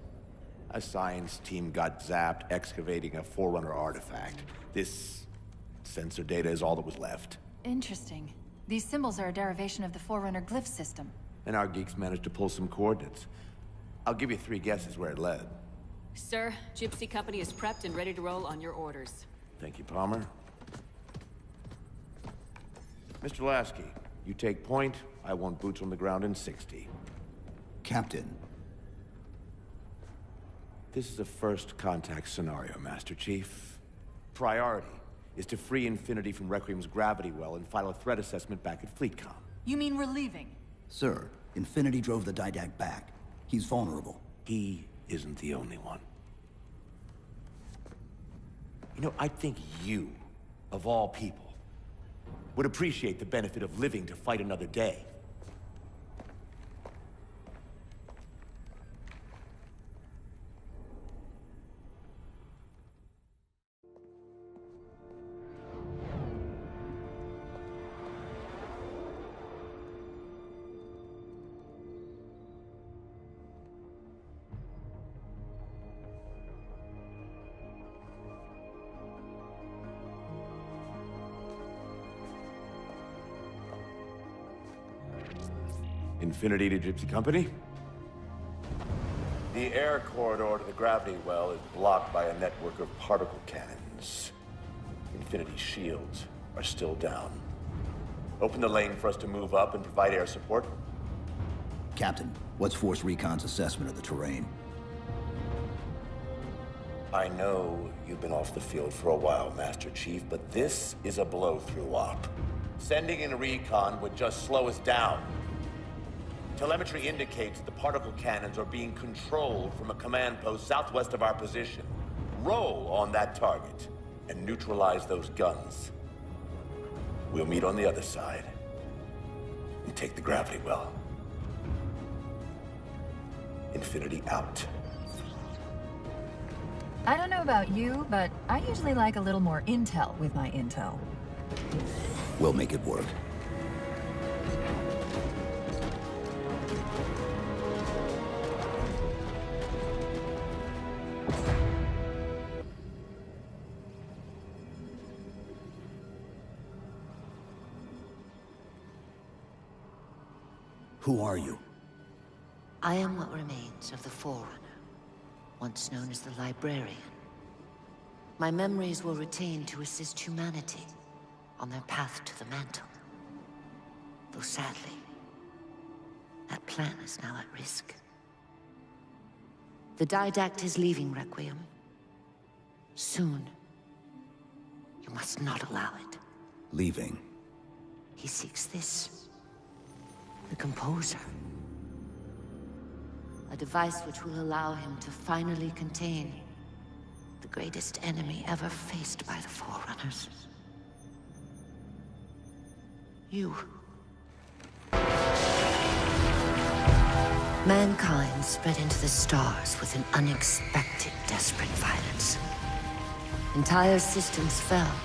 A science team got zapped excavating a Forerunner artifact. This sensor data is all that was left. Interesting. These symbols are a derivation of the Forerunner glyph system. And our geeks managed to pull some coordinates. I'll give you 3 guesses where it led. Sir, Gypsy Company is prepped and ready to roll on your orders. Thank you, Palmer. Mr. Lasky, you take point. I want boots on the ground in 60. Captain. This is a first contact scenario, Master Chief. Priority is to free Infinity from Requiem's gravity well and file a threat assessment back at FleetCom. You mean we're leaving? Sir, Infinity drove the Didact back. He's vulnerable. He isn't the only one. You know, I think you, of all people, would appreciate the benefit of living to fight another day. Infinity to Gypsy Company? The air corridor to the gravity well is blocked by a network of particle cannons. Infinity's shields are still down. Open the lane for us to move up and provide air support. Captain, what's Force Recon's assessment of the terrain? I know you've been off the field for a while, Master Chief, but this is a blow-through op. Sending in a recon would just slow us down. Telemetry indicates the particle cannons are being controlled from a command post southwest of our position. Roll on that target and neutralize those guns. We'll meet on the other side and take the gravity well. Infinity out. I don't know about you, but I usually like a little more intel with my intel. We'll make it work. Who are you? I am what remains of the Forerunner, once known as the Librarian. My memories were retained to assist humanity on their path to the mantle. Though sadly, that plan is now at risk. The Didact is leaving Requiem. Soon. You must not allow it. Leaving? He seeks this. The Composer. A device which will allow him to finally contain the greatest enemy ever faced by the Forerunners. You. Mankind spread into the stars with an unexpected, desperate violence. Entire systems fell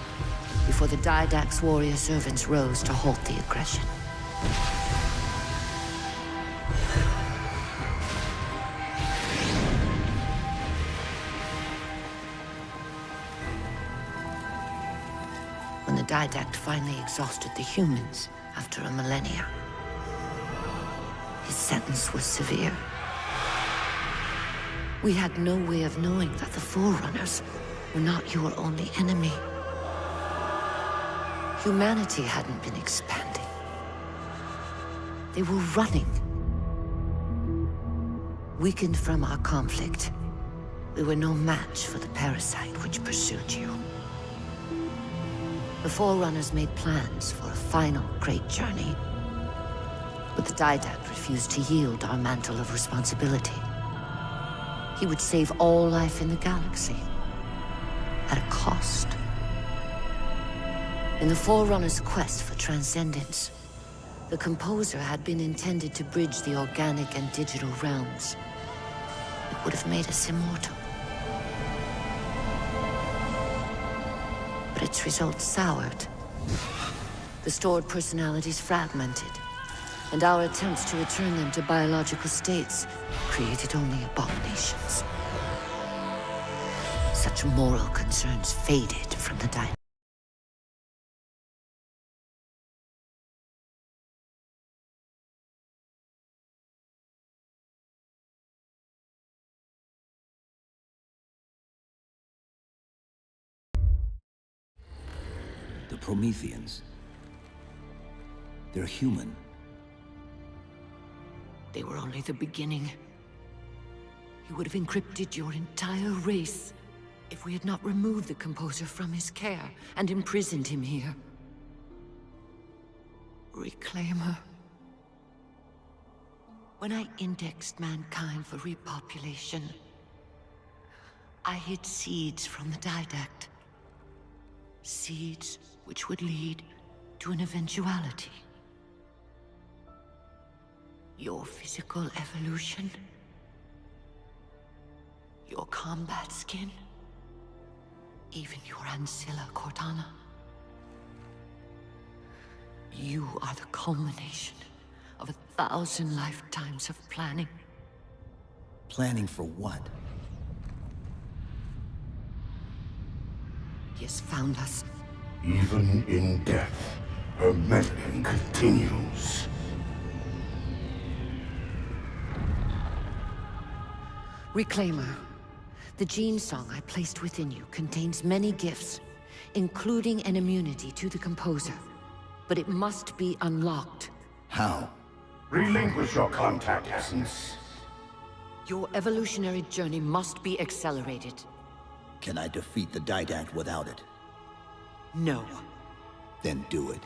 before the Didact's warrior servants rose to halt the aggression. When the Didact finally exhausted the humans after a millennia, his sentence was severe. We had no way of knowing that the Forerunners were not your only enemy. Humanity hadn't been expanding. They were running. Weakened from our conflict, we were no match for the parasite which pursued you. The Forerunners made plans for a final great journey, but the Didact refused to yield our mantle of responsibility. He would save all life in the galaxy, at a cost. In the Forerunners' quest for transcendence, the Composer had been intended to bridge the organic and digital realms. It would have made us immortal. But its results soured. The stored personalities fragmented, and our attempts to return them to biological states created only abominations. Such moral concerns faded from the Didact. The Prometheans. They're human. They were only the beginning. He would have encrypted your entire race if we had not removed the Composer from his care and imprisoned him here. Reclaimer. When I indexed mankind for repopulation, I hid seeds from the Didact. Seeds which would lead to an eventuality. Your physical evolution, your combat skin, even your ancilla Cortana. You are the culmination of 1,000 lifetimes of planning. Planning for what? He has found us. Even in death, her meddling continues. Reclaimer. The gene song I placed within you contains many gifts, including an immunity to the Composer. but it must be unlocked. How? Relinquish your contact essence. Your evolutionary journey must be accelerated. Can I defeat the Didact without it? No. Then do it.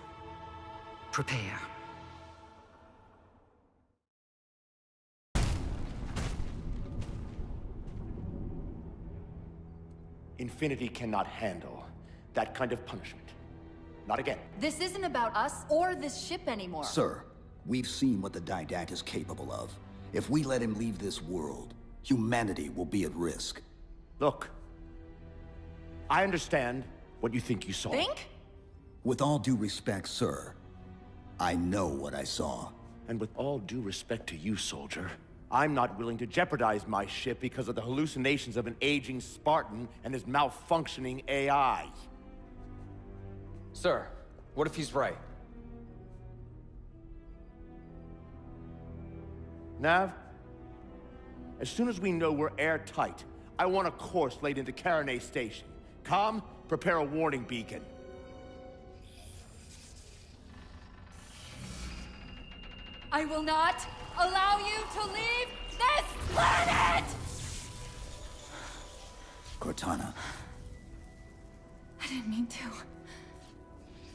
Prepare. Infinity cannot handle that kind of punishment. Not again. This isn't about us or this ship anymore. Sir, we've seen what the Didact is capable of. If we let him leave this world, humanity will be at risk. Look, I understand what you think you saw. Think? With all due respect, sir, I know what I saw. And with all due respect to you, soldier, I'm not willing to jeopardize my ship because of the hallucinations of an aging Spartan and his malfunctioning AI. Sir, what if he's right? Nav, as soon as we know we're airtight, I want a course laid into Caranay Station. Com, prepare a warning beacon. I will not allow you to leave this planet! Cortana. I didn't mean to.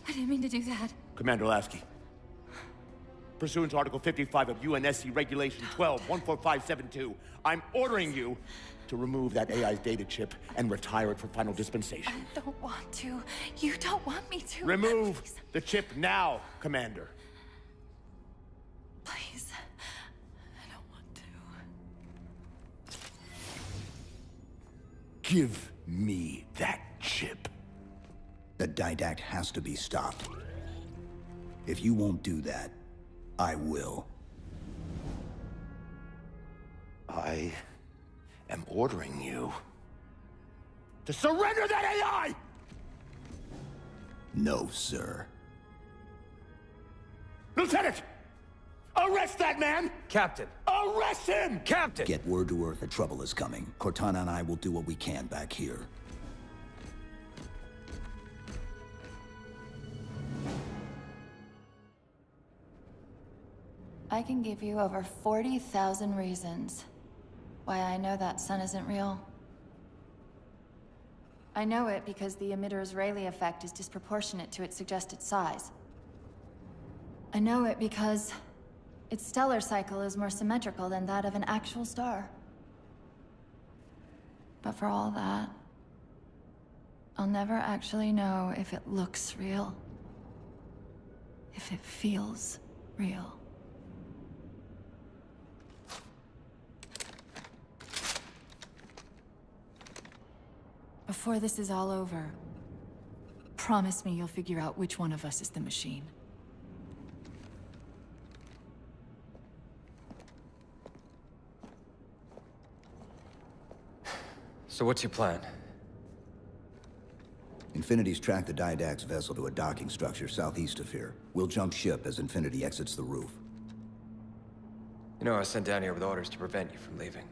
I didn't mean to do that. Commander Lasky, pursuant to Article 55 of UNSC Regulation 12-14572, I'm ordering you to remove that AI's data chip and retire it for final dispensation. I don't want to. You don't want me to. Remove the chip now, Commander. Please. I don't want to. Give me that chip. The Didact has to be stopped. If you won't do that, I will. I am ordering you to surrender that AI! No, sir. Lieutenant! Arrest that man! Captain! Arrest him! Captain! Get word to Earth that trouble is coming. Cortana and I will do what we can back here. I can give you over 40,000 reasons why I know that sun isn't real. I know it because the emitter's Rayleigh effect is disproportionate to its suggested size. I know it because its stellar cycle is more symmetrical than that of an actual star. But for all that, I'll never actually know if it looks real. If it feels real. Before this is all over, promise me you'll figure out which one of us is the machine. So what's your plan? Infinity's tracked the Didact's vessel to a docking structure southeast of here. We'll jump ship as Infinity exits the roof. You know, I was sent down here with orders to prevent you from leaving.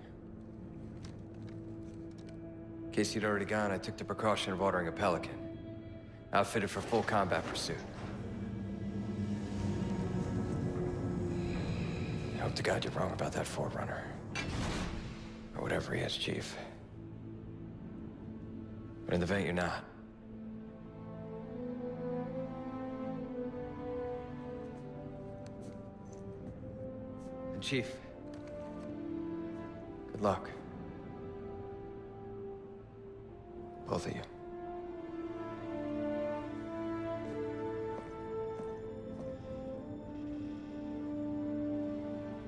In case you'd already gone, I took the precaution of ordering a Pelican, outfitted for full combat pursuit. I hope to God you're wrong about that Forerunner. Or whatever he is, Chief. But in the event you're not, and Chief, good luck. Both of you.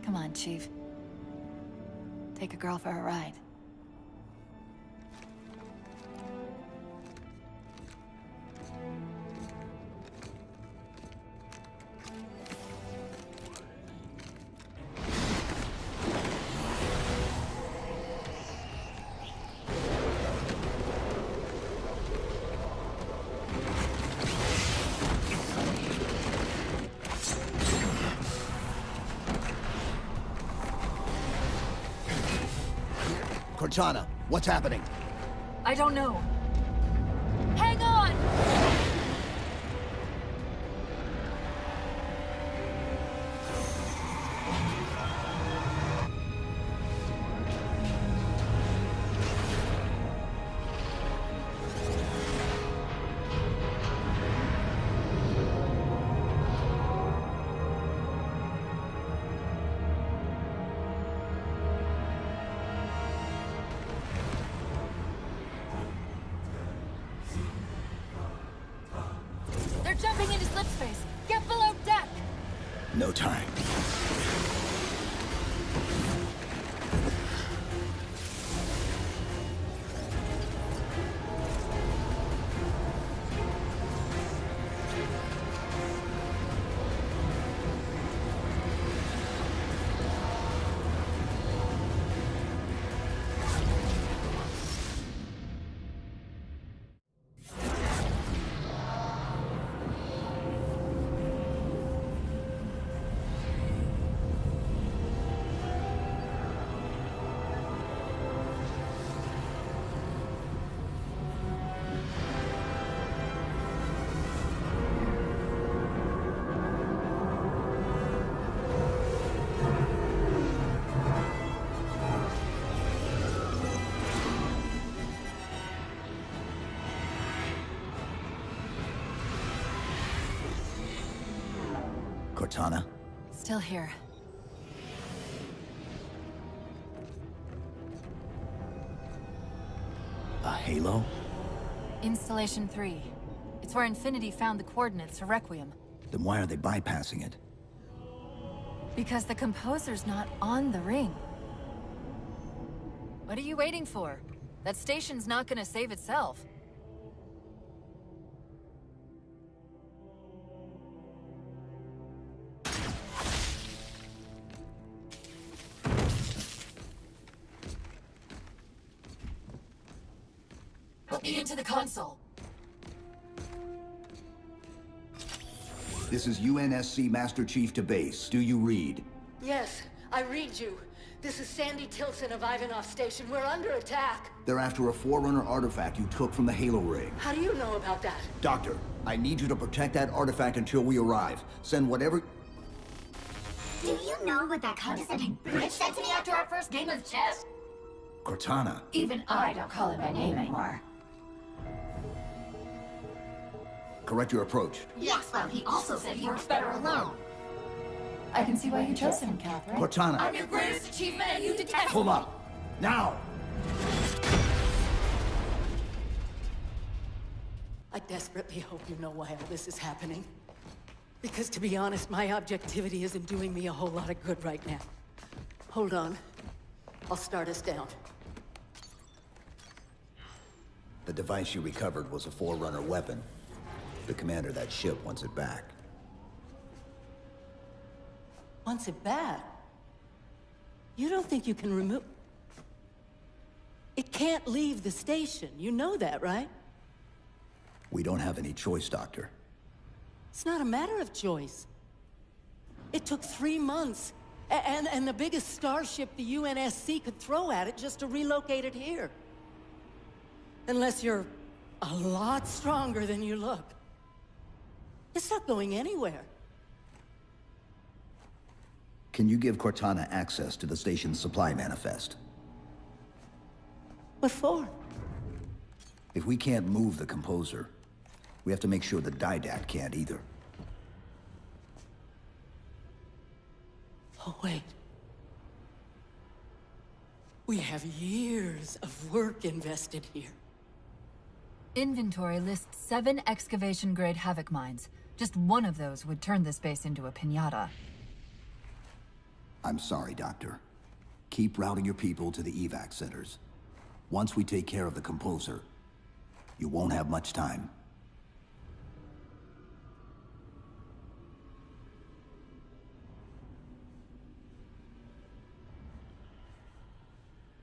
Come on, Chief. Take a girl for a ride. Cortana, what's happening? I don't know. Hang on! Cortana? Still here. A halo? Installation 3. It's where Infinity found the coordinates for Requiem. Then why are they bypassing it? Because the composer's not on the ring. What are you waiting for? That station's not gonna save itself. Put me into the console. This is UNSC Master Chief to base. Do you read? Yes, I read you. This is Sandy Tilson of Ivanov Station. We're under attack. They're after a Forerunner artifact you took from the Halo ring. How do you know about that? Doctor, I need you to protect that artifact until we arrive. Send whatever... Do you know what that condescending bitch said to me after our first game of chess? Cortana. Even I don't call him by name anymore. Correct your approach. Yes, well, he also said he works better alone. I can see why you chose him, Catherine. Cortana. I'm your greatest achievement and you detest— Hold up! Now! I desperately hope you know why all this is happening. Because to be honest, my objectivity isn't doing me a whole lot of good right now. Hold on. I'll start us down. The device you recovered was a Forerunner weapon. The commander of that ship wants it back. Wants it back? You don't think you can remove... It can't leave the station. You know that, right? We don't have any choice, Doctor. It's not a matter of choice. It took 3 months. And the biggest starship the UNSC could throw at it just to relocate it here. Unless you're a lot stronger than you look. It's not going anywhere. Can you give Cortana access to the station's supply manifest? What for? If we can't move the composer, we have to make sure the Didact can't either. Oh, wait. We have years of work invested here. Inventory lists 7 excavation-grade Havoc mines. Just one of those would turn this base into a piñata. I'm sorry, Doctor. Keep routing your people to the evac centers. Once we take care of the composer, you won't have much time.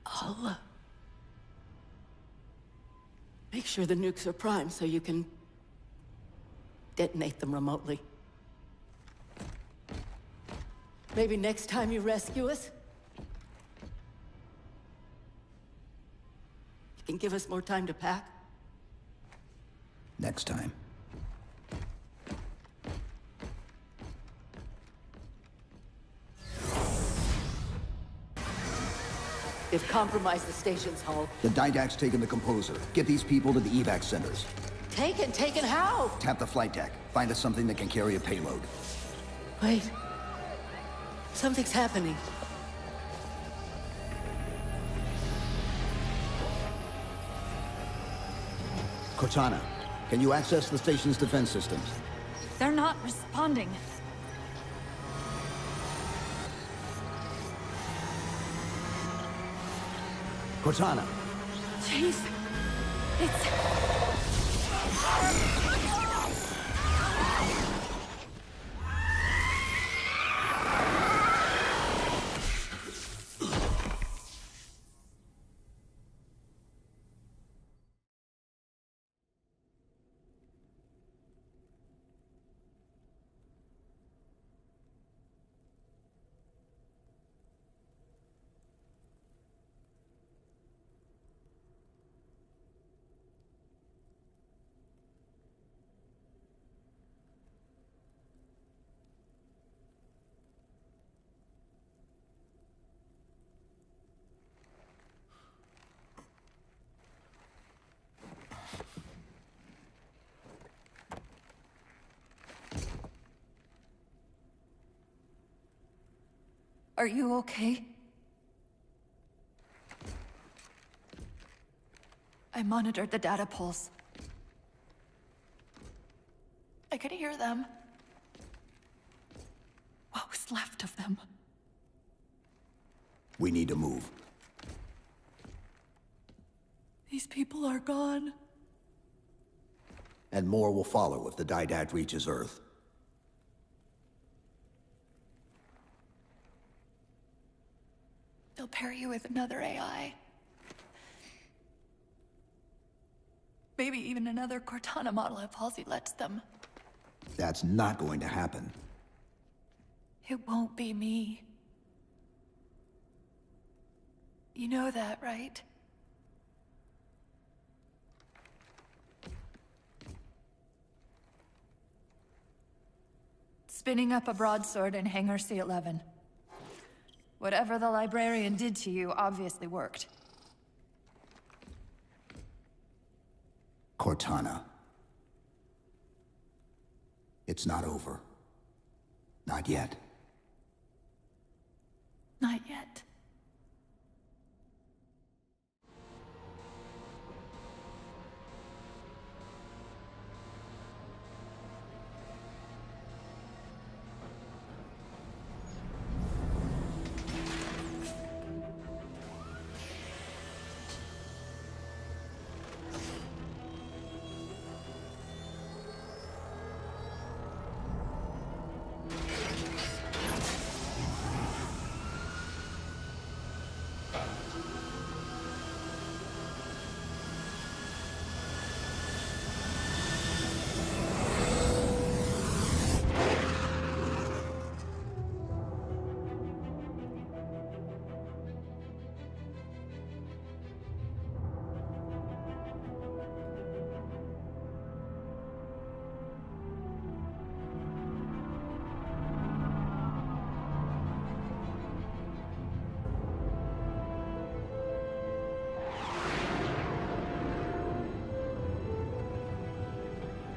I'll make sure the nukes are primed so you can detonate them remotely. Maybe next time you rescue us, you can give us more time to pack. Next time. They've compromised the station's hull. The Didact's taken the composer. Get these people to the evac centers. Taken how? Tap the flight deck. Find us something that can carry a payload. Wait. Something's happening. Cortana, can you access the station's defense systems? They're not responding. Cortana! Chief, it's... Are you okay? I monitored the data pulse. I could hear them. What was left of them? We need to move. These people are gone. And more will follow if the Didact reaches Earth. They'll pair you with another AI. Maybe even another Cortana model if Halsey lets them. That's not going to happen. It won't be me. You know that, right? Spinning up a broadsword in Hangar C-11. Whatever the librarian did to you obviously worked. Cortana. It's not over. Not yet. Not yet.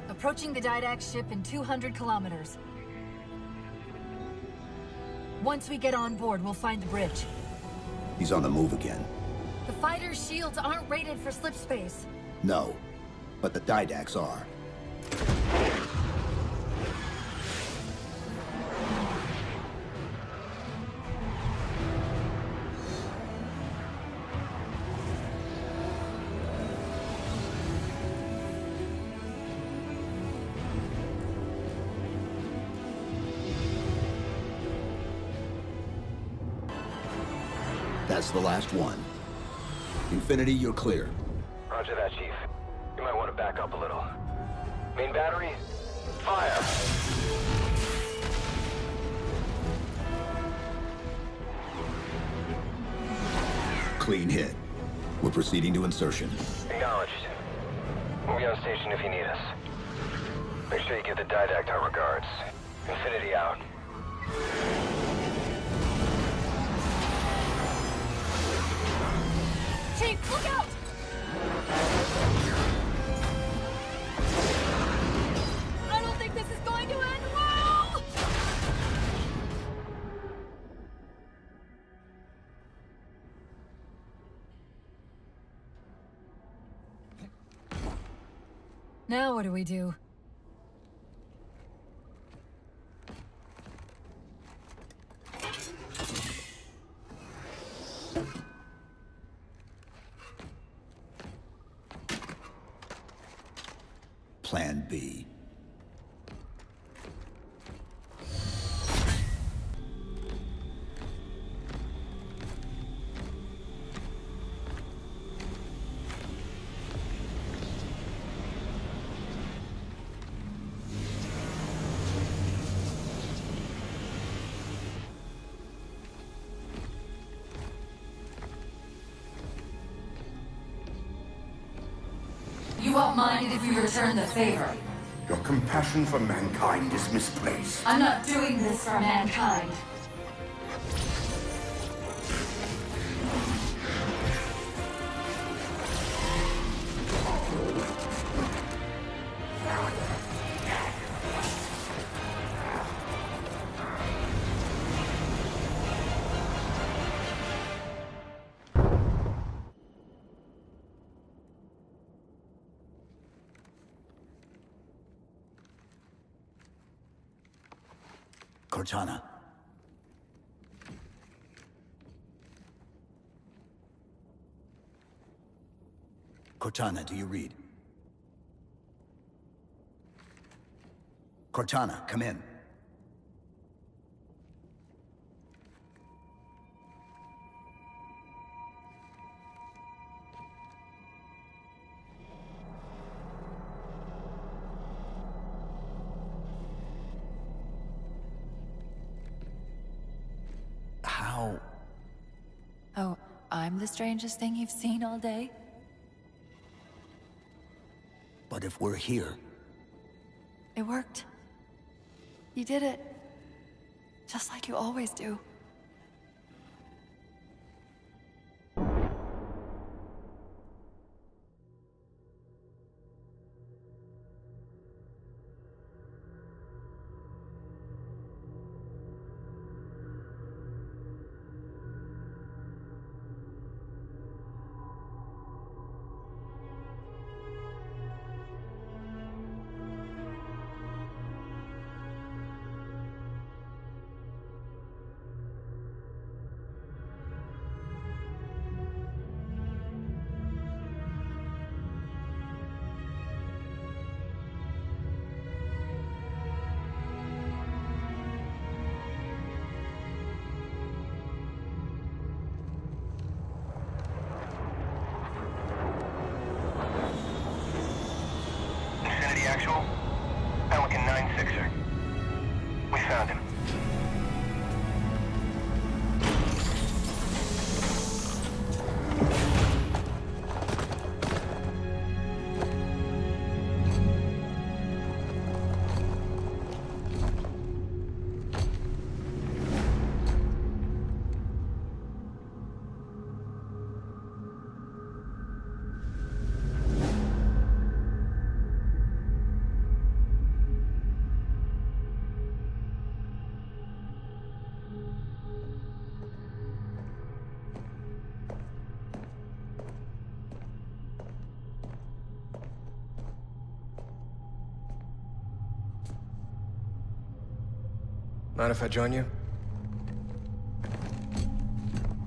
Approaching the Didact ship in 200 kilometers. Once we get on board, we'll find the bridge. He's on the move again. The fighter's shields aren't rated for slip space. No, but the Didacts are. That's the last one. Infinity, you're clear. Roger that, Chief. You might want to back up a little. Main battery, fire! Clean hit. We're proceeding to insertion. Acknowledged. We'll be on station if you need us. Make sure you give the Didact our regards. Infinity out. Chief, look out! I don't think this is going to end well! Now what do we do? Plan B. You won't mind if we return the favor. Your compassion for mankind is misplaced. I'm not doing this for mankind. Cortana. Cortana, do you read? Cortana, come in. How? Oh, I'm the strangest thing you've seen all day? But if we're here... It worked. You did it. Just like you always do. Actual? Pelican 9-6er. We found him. Mind if I join you?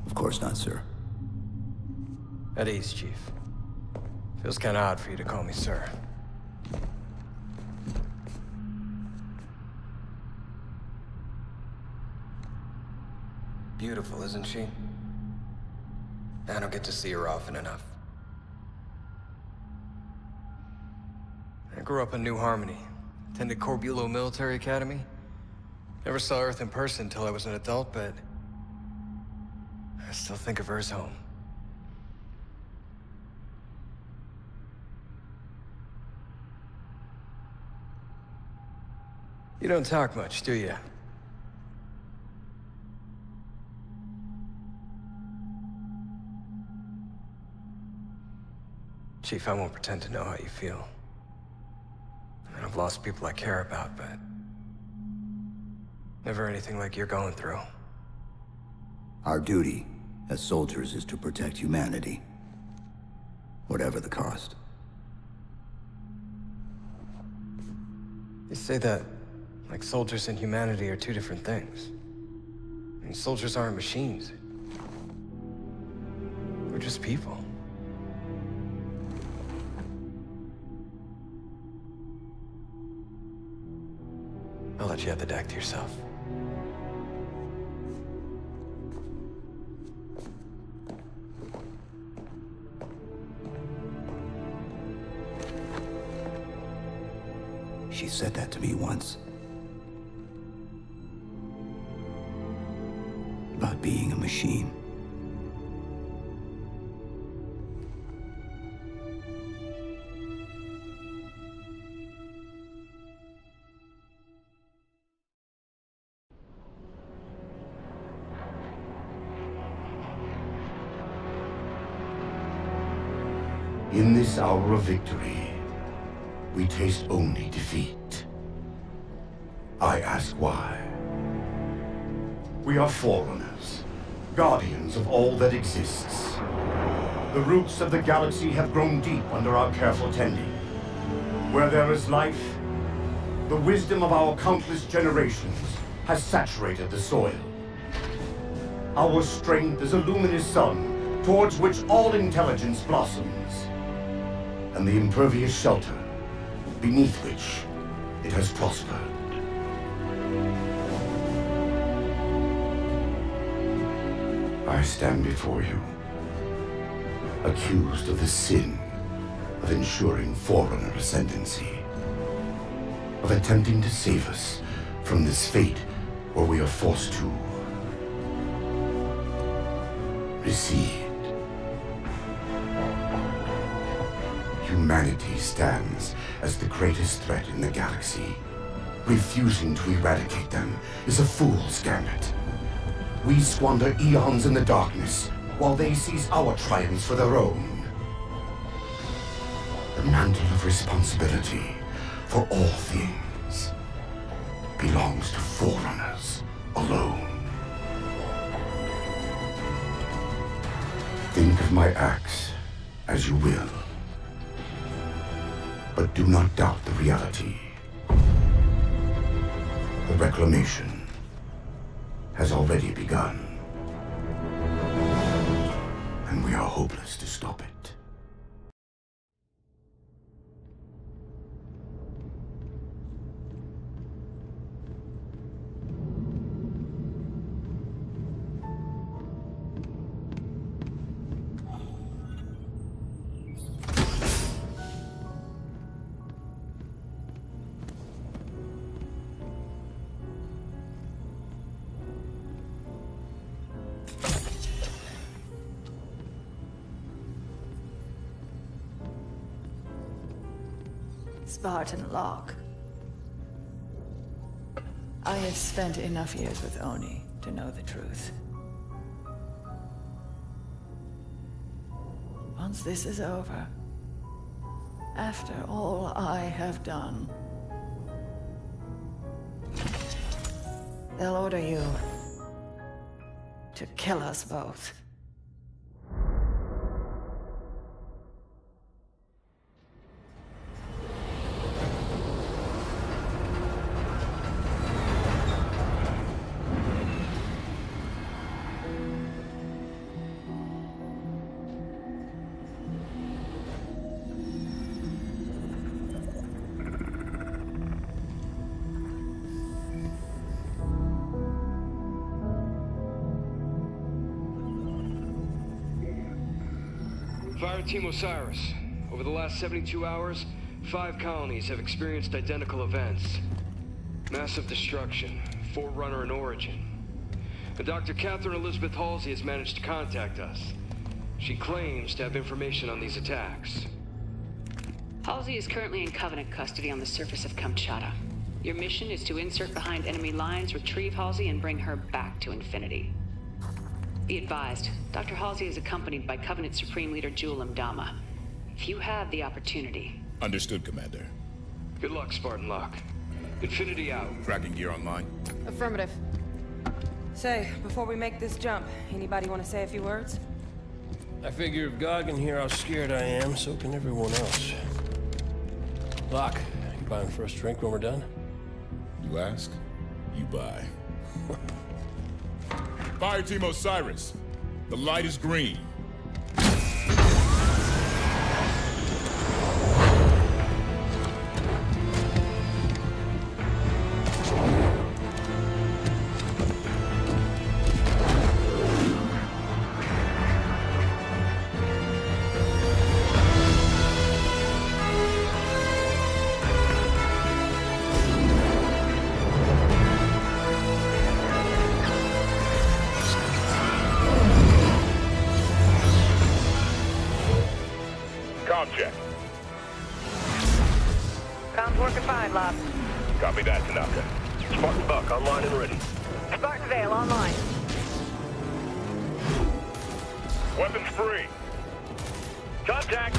Of course not, sir. At ease, Chief. Feels kinda odd for you to call me sir. Beautiful, isn't she? I don't get to see her often enough. I grew up in New Harmony. Attended Corbulo Military Academy. Never saw Earth in person until I was an adult, but I still think of her as home. You don't talk much, do you? Chief, I won't pretend to know how you feel. I've lost people I care about, but never anything like you're going through. Our duty as soldiers is to protect humanity, whatever the cost. You say that like soldiers and humanity are two different things. I mean, soldiers aren't machines. We're just people. I'll let you have the deck to yourself. She said that to me once. About being a machine. In this hour of victory, we taste only defeat. I ask why. We are forerunners, guardians of all that exists. The roots of the galaxy have grown deep under our careful tending. Where there is life, the wisdom of our countless generations has saturated the soil. Our strength is a luminous sun towards which all intelligence blossoms, and the impervious shelter beneath which it has prospered. I stand before you, accused of the sin of ensuring Forerunner ascendancy, of attempting to save us from this fate where we are forced to recede. Humanity stands as the greatest threat in the galaxy. Refusing to eradicate them is a fool's gambit. We squander eons in the darkness, while they seize our triumphs for their own. The mantle of responsibility for all things belongs to Forerunners alone. Think of my acts as you will, but do not doubt the reality. The reclamation has already begun, and we are hopeless to stop it. Spartan Locke. I have spent enough years with Oni to know the truth. Once this is over, after all I have done, they'll order you to kill us both. Fire Team Osiris. Over the last 72 hours, 5 colonies have experienced identical events. Massive destruction, Forerunner in origin. And Dr. Catherine Elizabeth Halsey has managed to contact us. She claims to have information on these attacks. Halsey is currently in Covenant custody on the surface of Kamchatka. Your mission is to insert behind enemy lines, retrieve Halsey, and bring her back to Infinity. Be advised, Dr. Halsey is accompanied by Covenant Supreme Leader Jul 'Mdama. If you have the opportunity... Understood, Commander. Good luck, Spartan Locke. Infinity out. Tracking gear online. Affirmative. Say, before we make this jump, anybody want to say a few words? I figure if God can hear how scared I am, so can everyone else. Locke, you buying first drink when we're done? You ask, you buy. Fire Team Osiris, the light is green. Check. Comms working fine, Locke. Copy that, Tanaka. Spartan Buck online and ready. Spartan Vale online. Weapons free. Contact!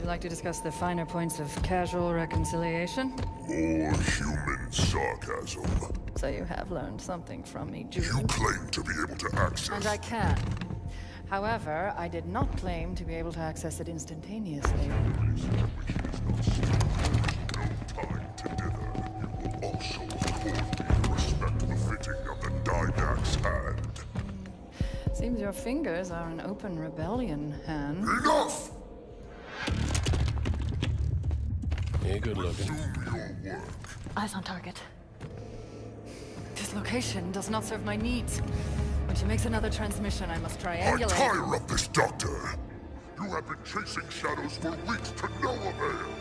like to discuss the finer points of casual reconciliation? More human sarcasm. So you have learned something from me, Jude. You claim to be able to access... And I can. However, I did not claim to be able to access it instantaneously. Also accord me respect befitting of the Didact's hand. Seems your fingers are an open rebellion, Han. Enough! Yeah, good looking. Eyes on target. This location does not serve my needs. When she makes another transmission, I must triangulate. I tire of this, Doctor! You have been chasing shadows for weeks to no avail!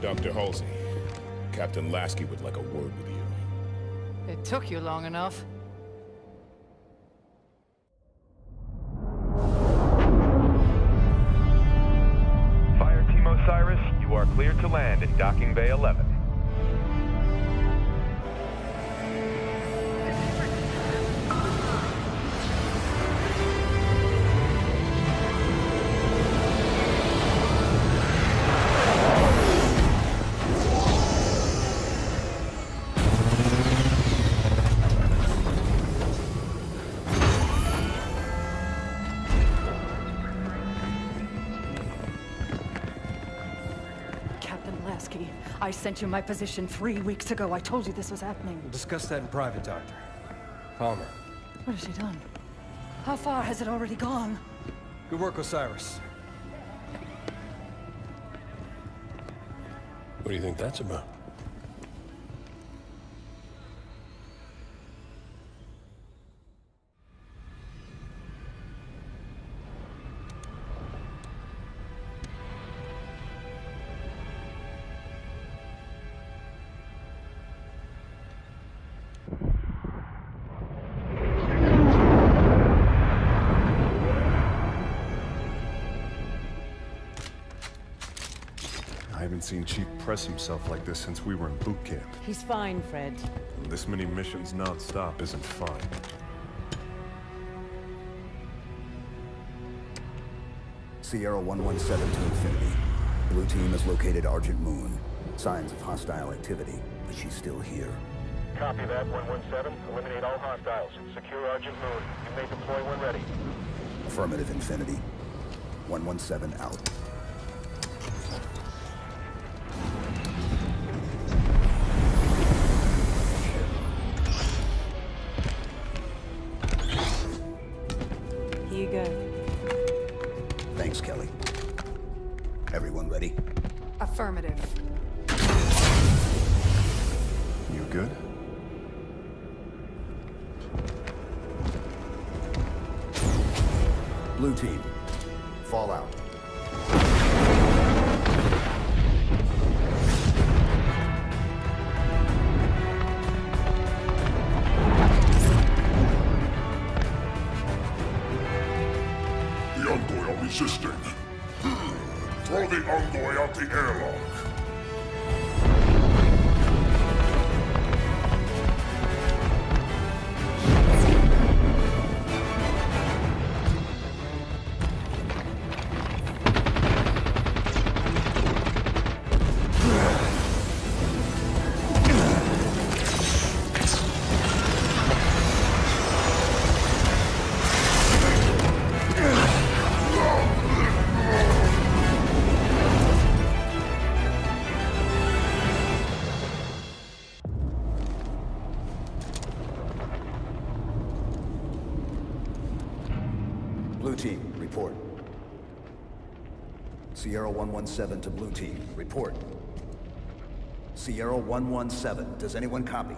Dr. Halsey, Captain Lasky would like a word with you. It took you long enough. Fire Team Osiris, you are cleared to land in Docking Bay 11. I sent you my position 3 weeks ago. I told you this was happening. We'll discuss that in private, Doctor. Palmer. What has she done? How far has it already gone? Good work, Osiris. What do you think that's about? I haven't seen Chief press himself like this since we were in boot camp. He's fine, Fred. This many missions non-stop isn't fine. Sierra 117 to Infinity. Blue team has located Argent Moon. Signs of hostile activity, but she's still here. Copy that, 117. Eliminate all hostiles. Secure Argent Moon. You may deploy when ready. Affirmative, Infinity. 117 out. Here you go. Thanks, Kelly. Everyone ready? Affirmative. You good? Blue team, fall out. The Envoy are resisting. Throw the Envoy out the airlock. report. Sierra 117 to Blue Team, report. Sierra 117, does anyone copy?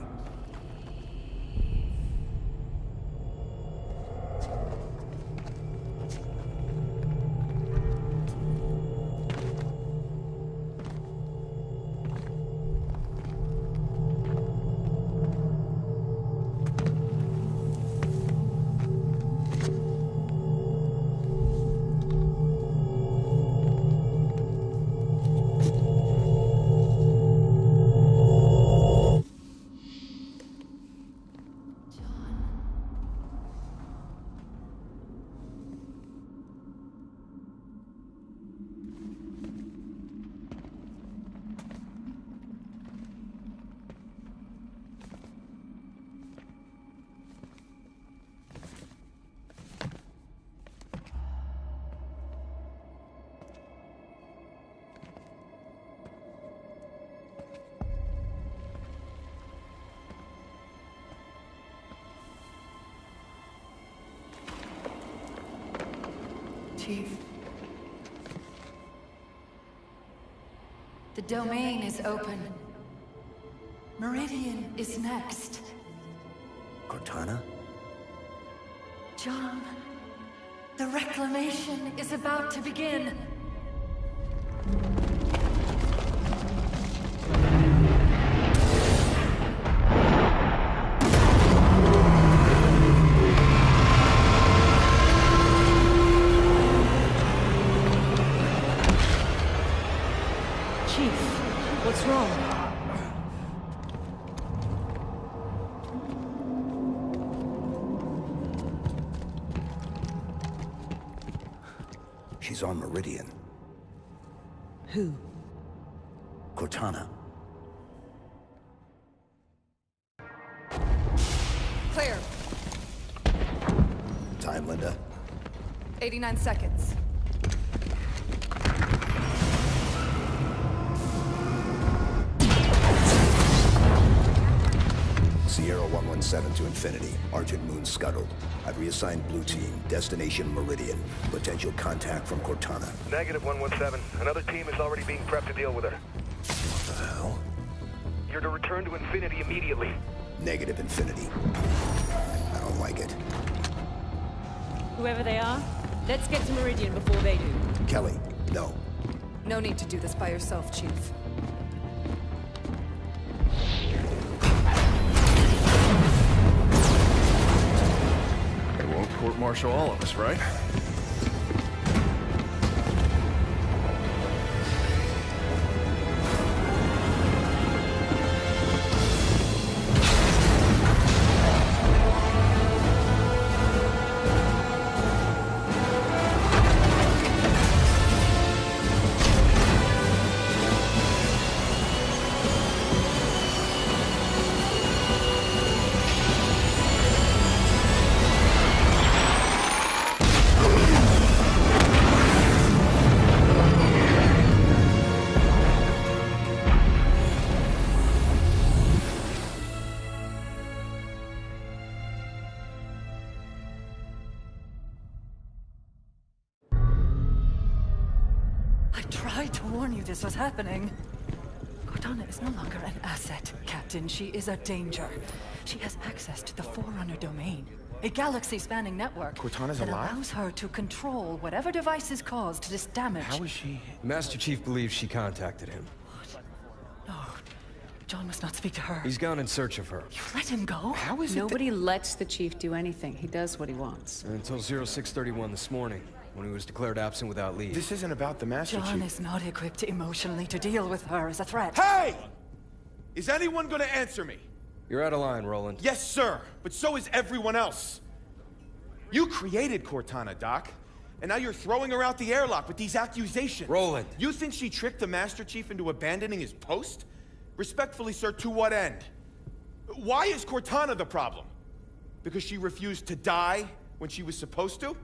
Chief. The domain is open. Meridian is next. Cortana? John, the reclamation is about to begin. What's wrong? She's on Meridian. Who? Cortana. Clear. Time, Linda. 89 seconds. Sierra 117 to Infinity. Argent Moon scuttled. I've reassigned Blue Team. Destination Meridian. Potential contact from Cortana. Negative 117. Another team is already being prepped to deal with her. What the hell? You're to return to Infinity immediately. Negative, Infinity. I don't like it. Whoever they are, let's get to Meridian before they do. Kelly, no. No need to do this by yourself, Chief. They won't court-martial all of us, right? This was happening. Cortana is no longer an asset, Captain. She is a danger. She has access to the Forerunner domain, a galaxy-spanning network Cortana's that alive? allows her to control whatever devices caused this damage. How is she? Master Chief believes she contacted him. No, John must not speak to her. He's gone in search of her. You let him go? How is it Nobody lets the Chief do anything. He does what he wants. Until 0631 this morning, when he was declared absent without leave. This isn't about the Master John Chief. is not equipped emotionally to deal with her as a threat. Hey! Is anyone gonna answer me? You're out of line, Roland. Yes, sir. But so is everyone else. You created Cortana, Doc. And now you're throwing her out the airlock with these accusations. Roland. You think she tricked the Master Chief into abandoning his post? Respectfully, sir, to what end? Why is Cortana the problem? Because she refused to die when she was supposed to?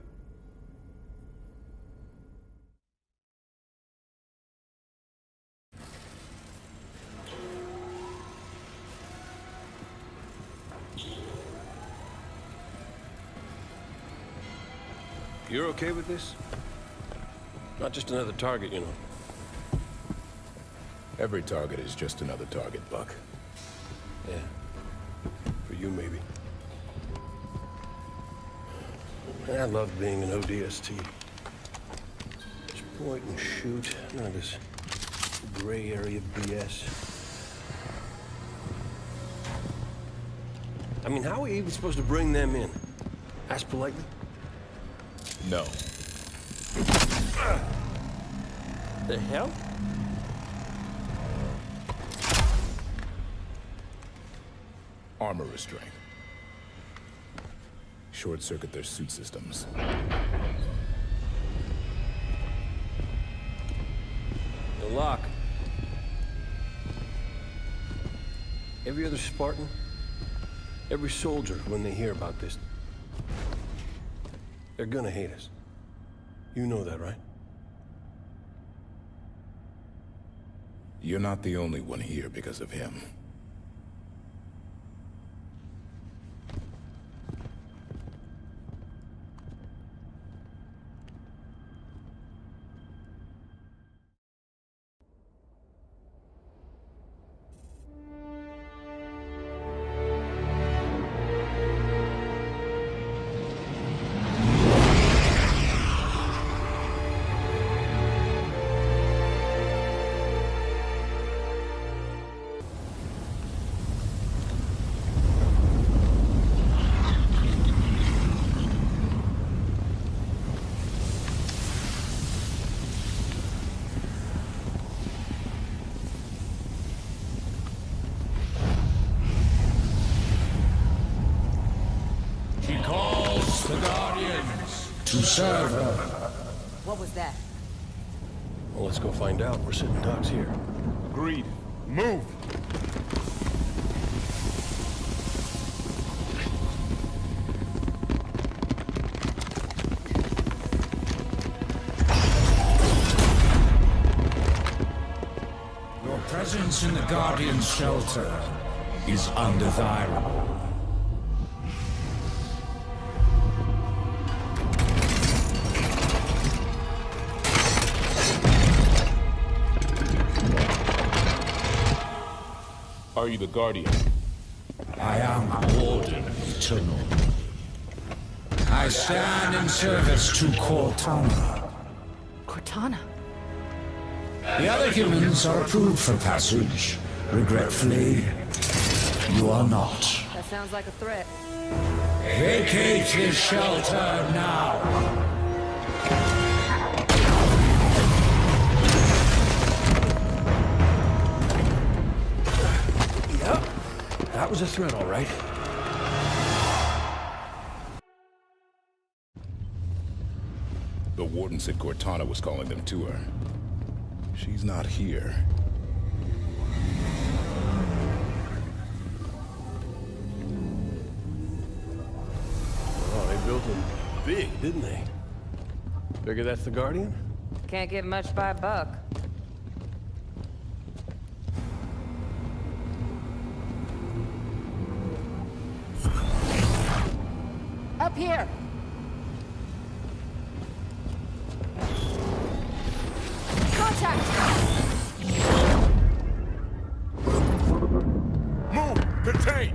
You're okay with this? Not just another target, you know. Every target is just another target, Buck. Yeah. For you, maybe. I love being an ODST. Just point and shoot. None of this gray area BS. I mean, how are we even supposed to bring them in? Ask politely? No. The hell? Armor restraint. Short-circuit their suit systems. The lock. Every other Spartan, every soldier, when they hear about this, they're gonna hate us. You know that, right? You're not the only one here because of him. To serve her. What was that? Well, let's go find out. We're sitting ducks here. Agreed. Move! Your presence in the Guardian's shelter is undesirable. Are you the Guardian? I am Warden Eternal. I stand in service to Cortana. Cortana? The other humans are approved for passage. Regretfully, you are not. That sounds like a threat. Vacate his shelter now. That was a threat, all right. The Warden said Cortana was calling them to her. She's not here. Oh, they built them big, didn't they? Figure that's the Guardian? Can't get much by a buck. Up here! Contact! Move! Contain!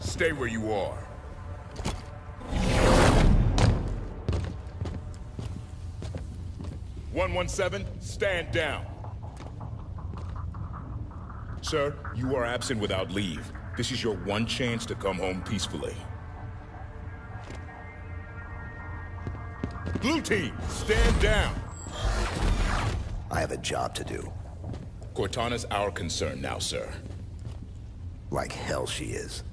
Stay where you are. "117, stand down. Sir, you are absent without leave. This is your one chance to come home peacefully. Blue team, stand down. I have a job to do. Cortana's our concern now, sir. Like hell she is.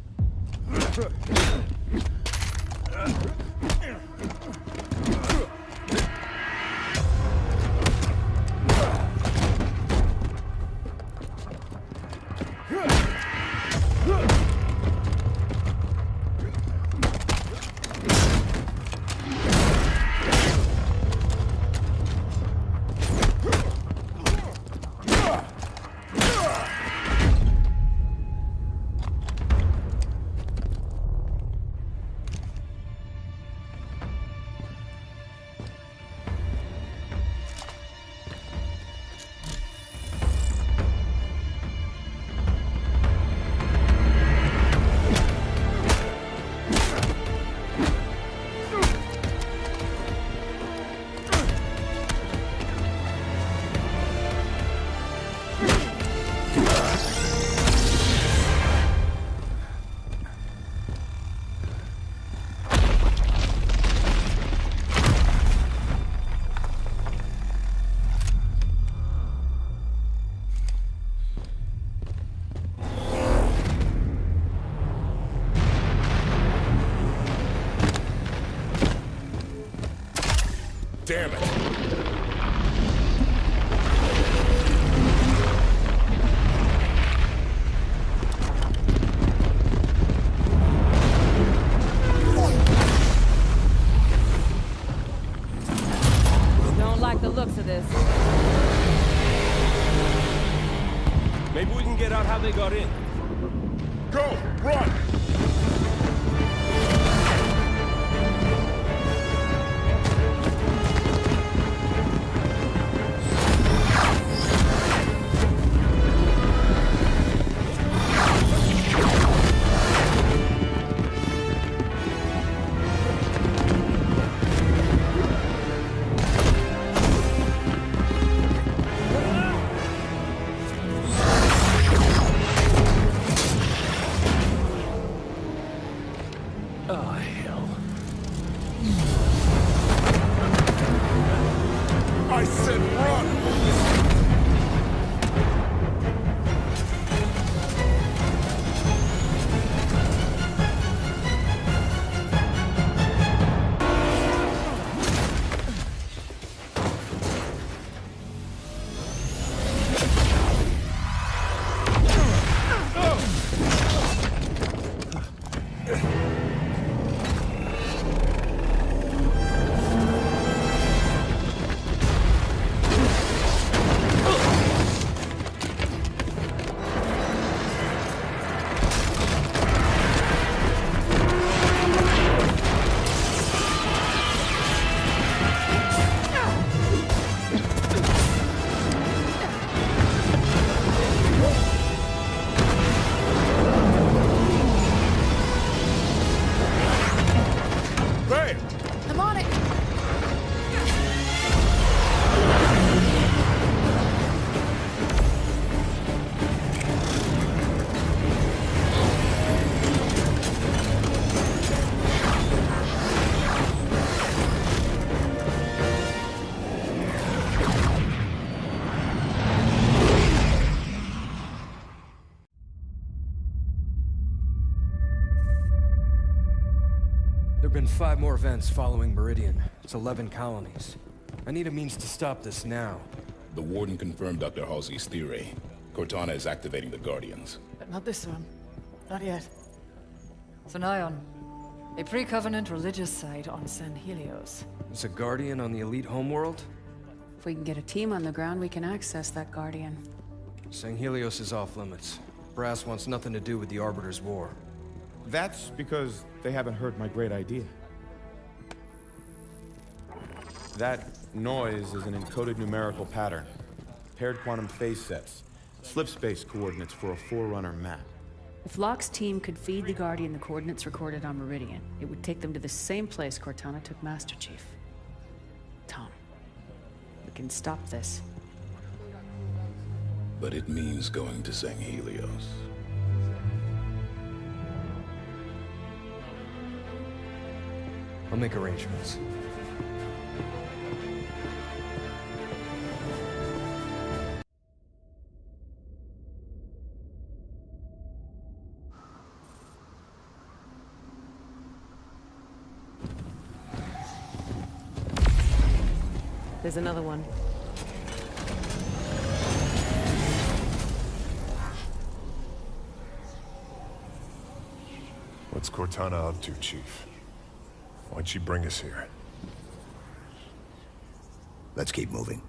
Damn it! Don't like the looks of this. Maybe we can get out how they got in. Go! Run! I'm on it! There have been 5 more events following Meridian. It's 11 colonies. I need a means to stop this now. The Warden confirmed Dr. Halsey's theory. Cortana is activating the Guardians. But not this one. Not yet. So Nion, a pre-Covenant religious site on San Helios. There's a Guardian on the elite homeworld? If we can get a team on the ground, we can access that Guardian. San Helios is off limits. Brass wants nothing to do with the Arbiter's War. That's because they haven't heard my great idea. That noise is an encoded numerical pattern. Paired quantum phase sets. Slip space coordinates for a Forerunner map. If Locke's team could feed the Guardian the coordinates recorded on Meridian, it would take them to the same place Cortana took Master Chief. Tom, we can stop this. But it means going to San Helios. I'll make arrangements. There's another one. What's Cortana up to, Chief? Why'd she bring us here? Let's keep moving.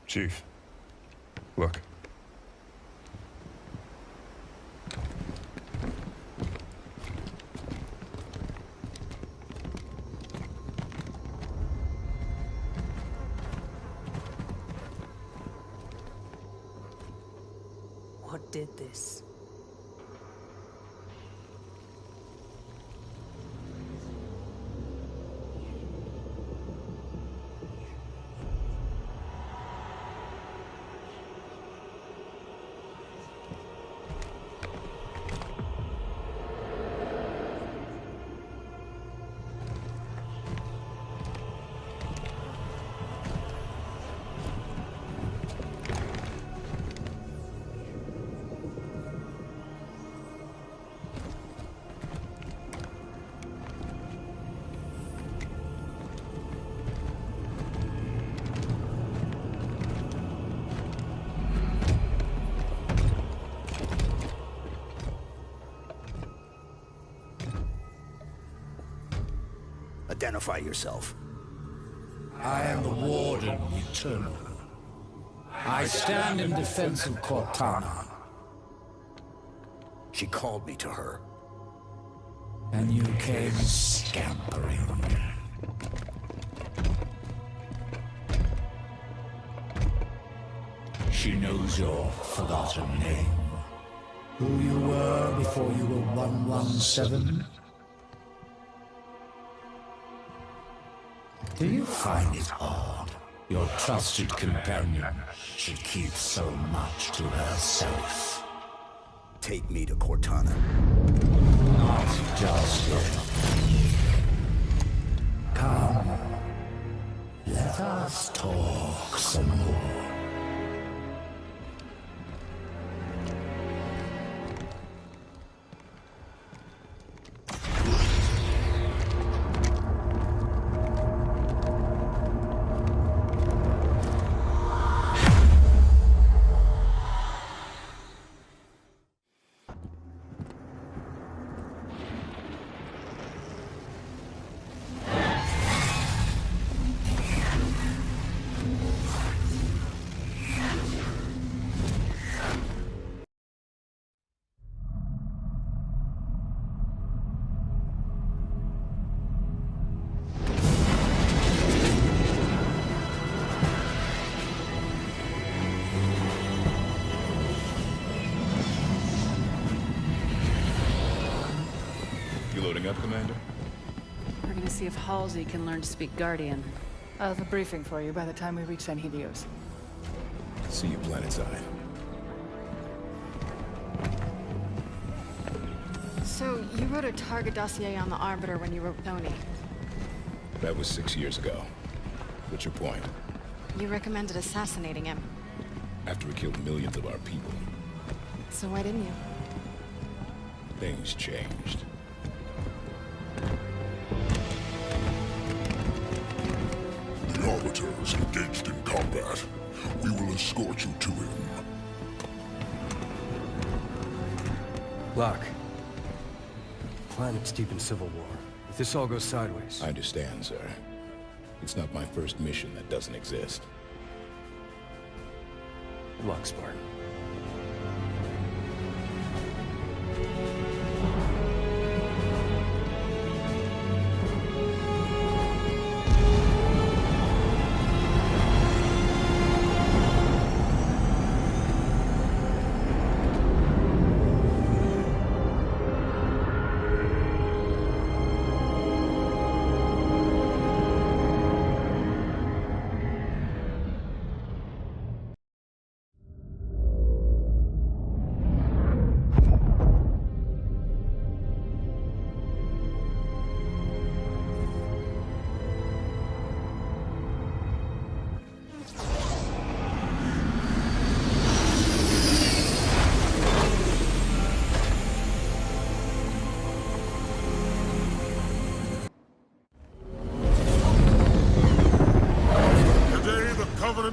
Chief, look. What did this? Identify yourself. I am the Warden Eternal. I stand in defense of Cortana. She called me to her. And you came scampering. She knows your forgotten name. Who you were before you were 117? Do you find it odd your trusted companion should keep so much to herself? Take me to Cortana. Not just yet. Come. Let us talk some more. Up, Commander? We're gonna see if Halsey can learn to speak Guardian. I'll have a briefing for you by the time we reach San Helios. See you planetside. So, you wrote a target dossier on the Arbiter when you wrote Tony. That was 6 years ago. What's your point? You recommended assassinating him. After he killed millions of our people. So why didn't you? Things changed. The Arbiter is engaged in combat. We will escort you to him. Locke. Planet's deep in civil war. If this all goes sideways... I understand, sir. It's not my first mission that doesn't exist. Good luck, Spartan.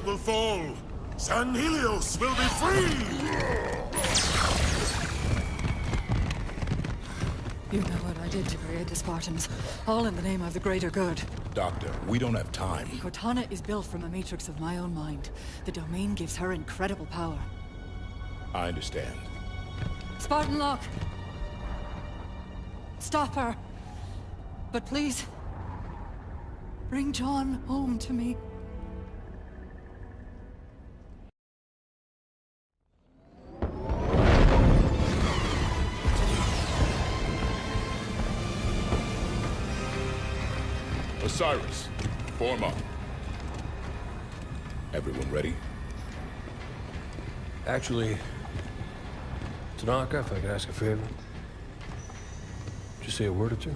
judgment will fall. San Helios will be free! You know what I did to create the Spartans, all in the name of the greater good. Doctor, we don't have time. Cortana is built from a matrix of my own mind. The domain gives her incredible power. I understand. Spartan Locke! Stop her! But please, bring John home to me. Osiris, form up. Everyone ready? Actually, Tanaka, if I could ask a favor. Just say a word or two.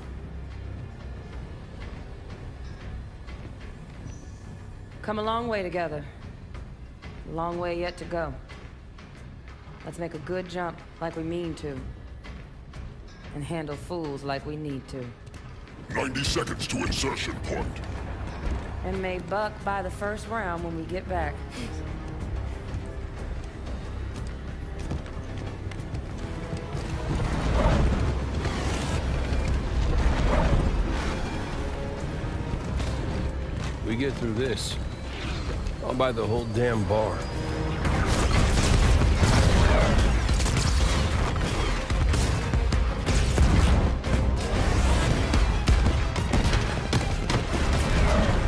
Come a long way together. A long way yet to go. Let's make a good jump like we mean to. And handle fools like we need to. 90 seconds to insertion point. And may buck by the first round when we get back. We get through this, I'll buy the whole damn bar.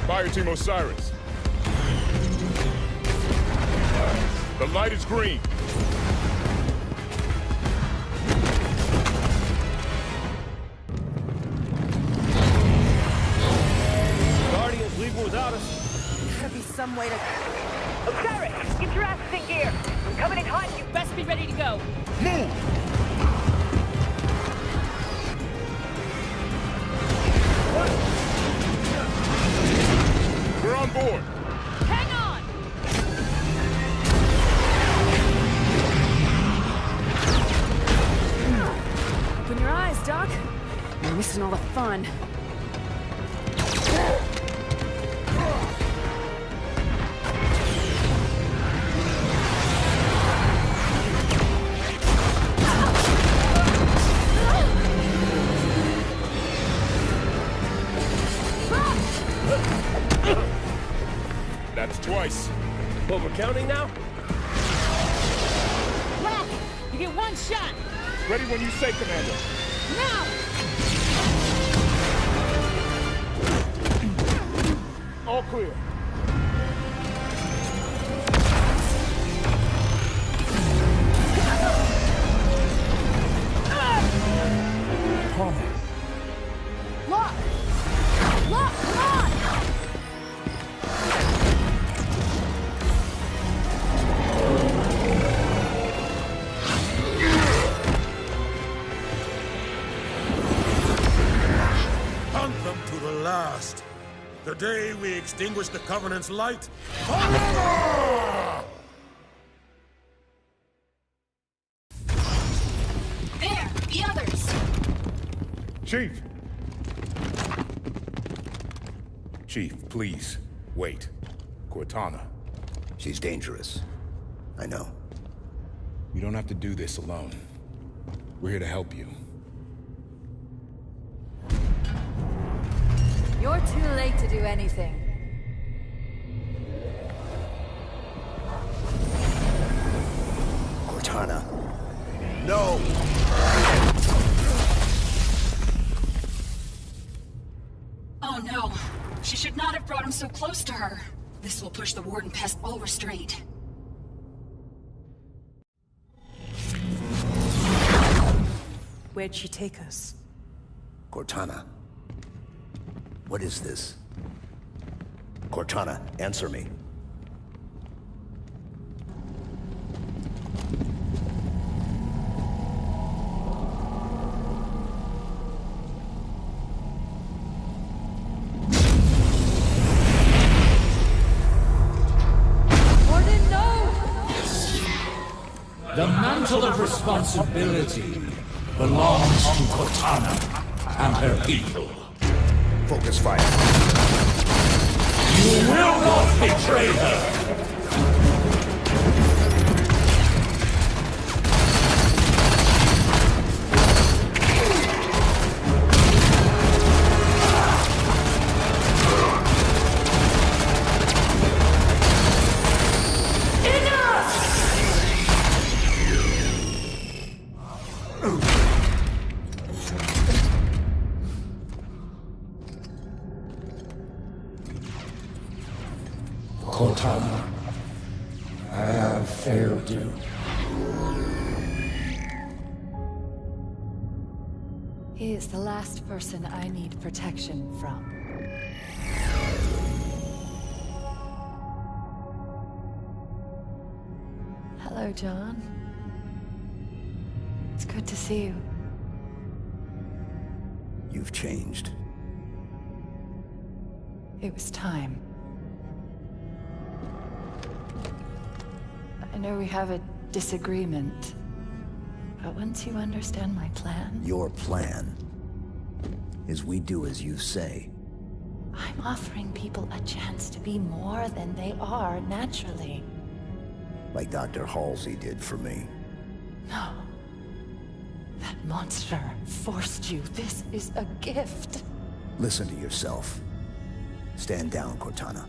Fire Team Osiris. The light is green. Guardians leaving without us. Gotta be some way to... Osiris, get your asses in gear. I'm coming in hot. You best be ready to go. Move! We're on board. Hang on! Open your eyes, Doc. You're missing all the fun. That's twice. What, we're counting now? Lock! You get one shot! Ready when you say, Commander. Now! All clear. Lock! Lock, come on! Hunt them to the last. The day we extinguish the Covenant's light forever! There! The others! Chief! Chief, please, wait. Cortana. She's dangerous. I know. You don't have to do this alone. We're here to help you. You're too late to do anything. Cortana. No! Oh no. She should not have brought him so close to her. This will push the Warden past all restraint. Where'd she take us? Cortana. What is this? Cortana, answer me. Warden, no! The mantle of responsibility belongs to Cortana and her people. Focus fire. You will not betray her! I have failed you. He is the last person I need protection from. Hello, John. It's good to see you. You've changed. It was time. I know we have a disagreement, but once you understand my plan... Your plan is we do as you say. I'm offering people a chance to be more than they are naturally. Like Dr. Halsey did for me. No. That monster forced you. This is a gift. Listen to yourself. Stand down, Cortana.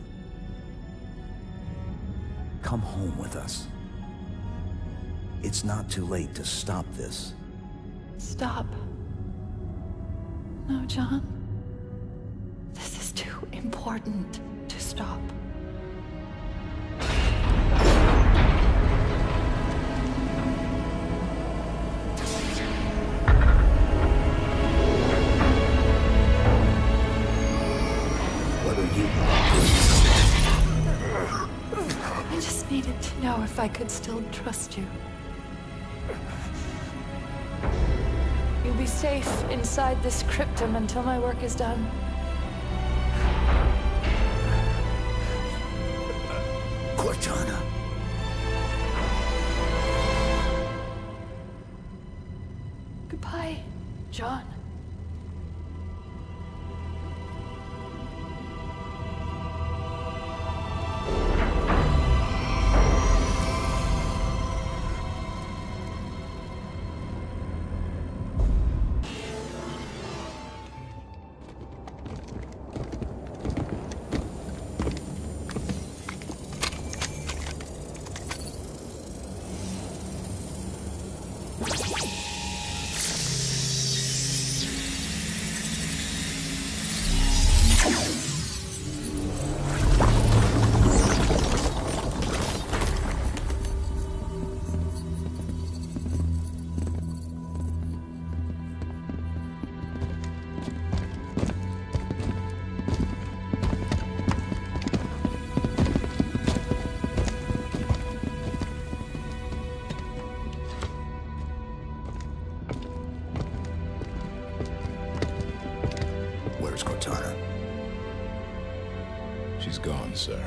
Come home with us. It's not too late to stop this. Stop. No, John. This is too important to stop. I just needed to know if I could still trust you. You'll be safe inside this cryptum until my work is done. Cortana. Goodbye, John. Where's Cortana? She's gone, sir.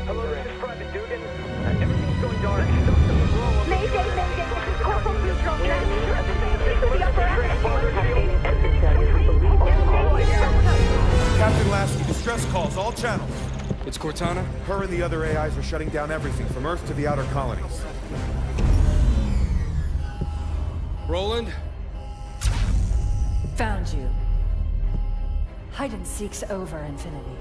Hello, this is Private Dugan. Everything's going dark. Mayday, mayday. This is Corporal Neutral. Captain Lasky, distress calls, all channels. It's Cortana? Her and the other AIs are shutting down everything, from Earth to the outer colonies. Roland? Found you. Hide and seek's over, Infinity.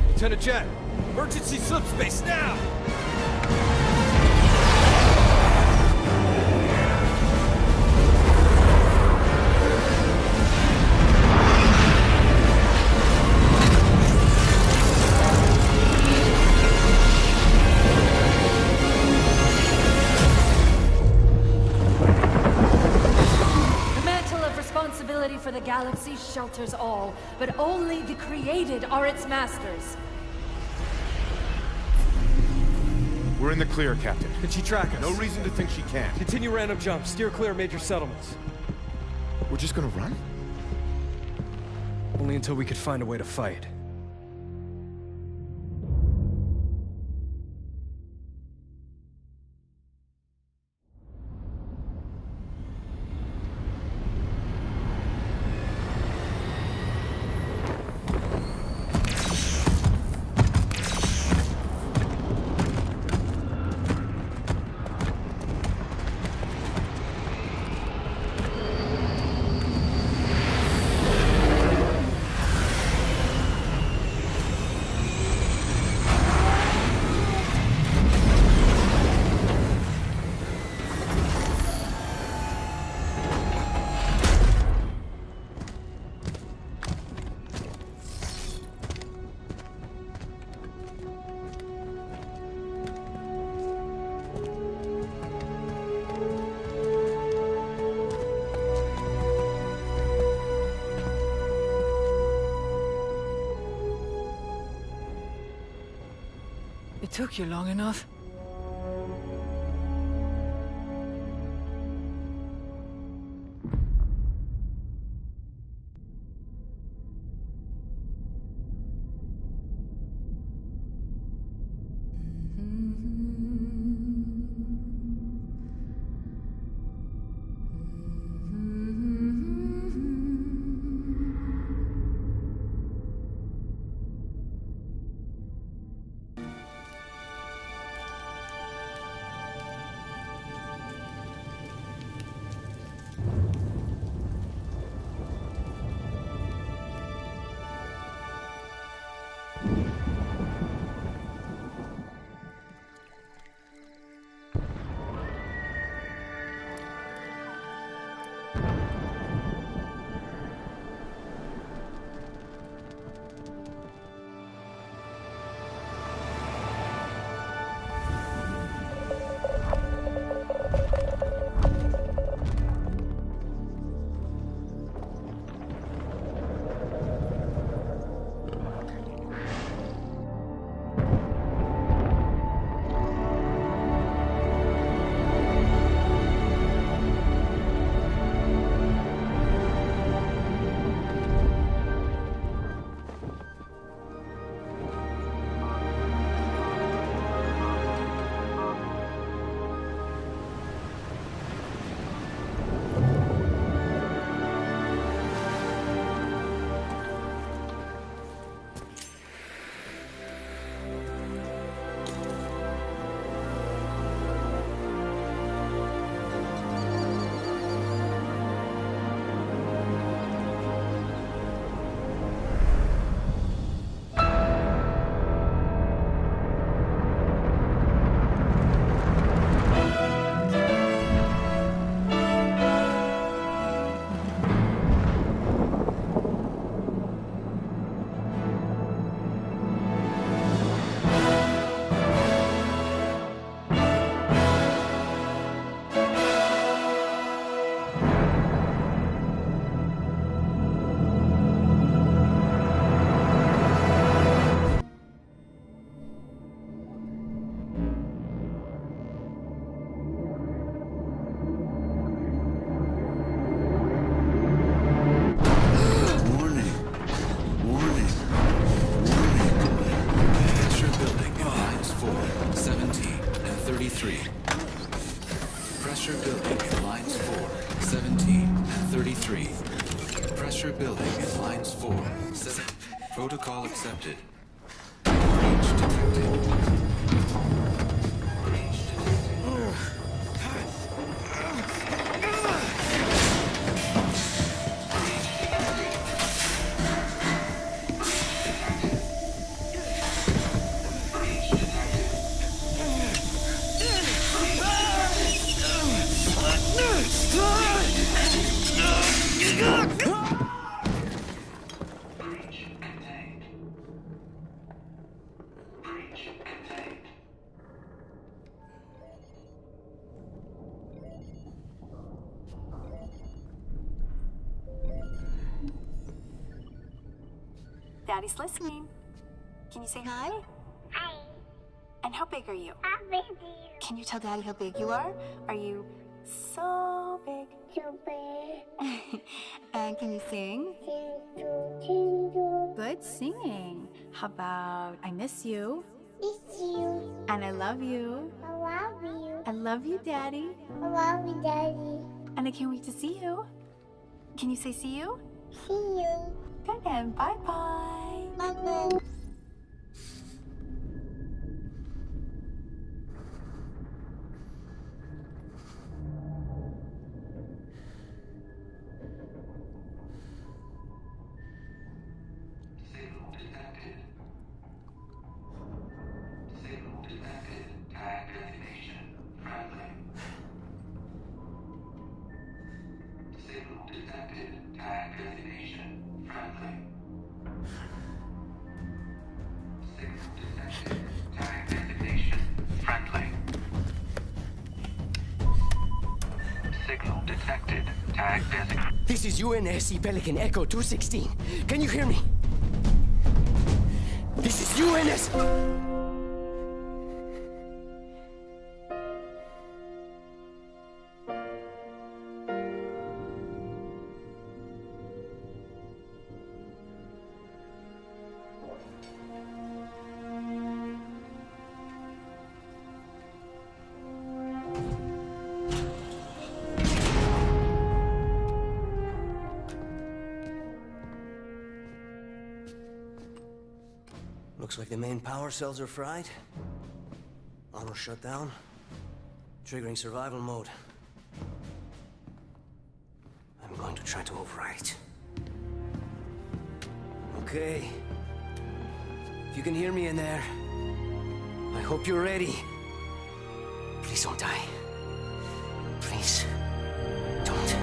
Lieutenant Jet, emergency subspace now! For the galaxy shelters all, but only the created are its masters. We're in the clear, Captain. Can she track us? No reason to think she can't. Continue random jumps. Steer clear of major settlements. We're just gonna run? Only until we could find a way to fight. took you long enough. Pressure building in lines 4, 17, and 33. Pressure building in lines 4, 7. Protocol accepted. Breach detected. Daddy's listening. Can you say hi? Hi. And how big are you? How big are you? Can you tell Daddy how big you are? Are you so big? So big. And can you sing? Good singing. How about I miss you? Miss you. And I love you. I love you. I love you, Daddy. I love you, Daddy. And I can't wait to see you. Can you say see you? See you. Good, and bye-bye. Bye-bye. This is UNSC Pelican Echo 216. Can you hear me? This is UNS... Looks like the main power cells are fried. Armor shut down. Triggering survival mode. I'm going to try to overwrite. Okay. If you can hear me in there, I hope you're ready. Please don't die. Please. Don't die.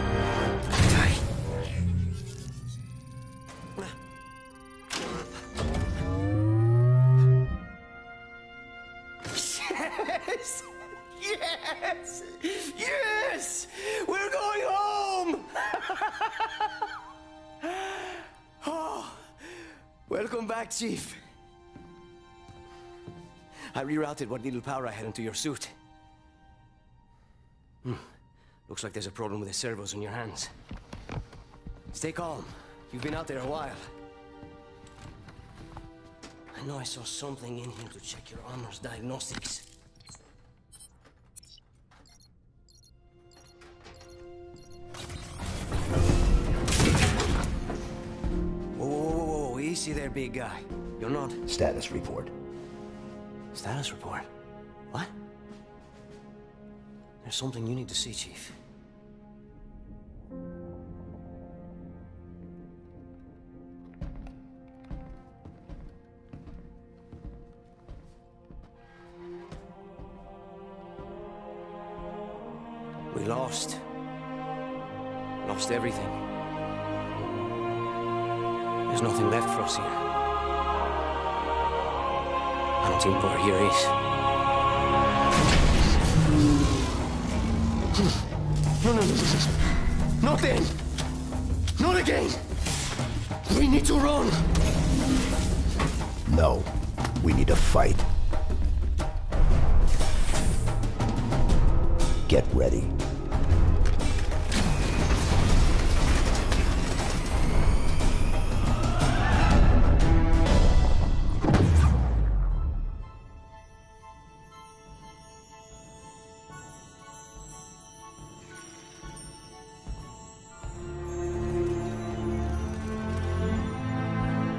Yes! Yes! Yes! We're going home! Oh, welcome back, Chief. I rerouted what little power I had into your suit. Looks like there's a problem with the servos in your hands. Stay calm. You've been out there a while. I know I saw something in here to check your armor's diagnostics. Whoa, easy there, big guy. You're not... Status report. Status report? What? There's something you need to see, Chief. We lost. Lost everything. There's nothing left for us here. I don't think where here is. No. Not then! Not again! We need to run! No. We need to fight. Get ready.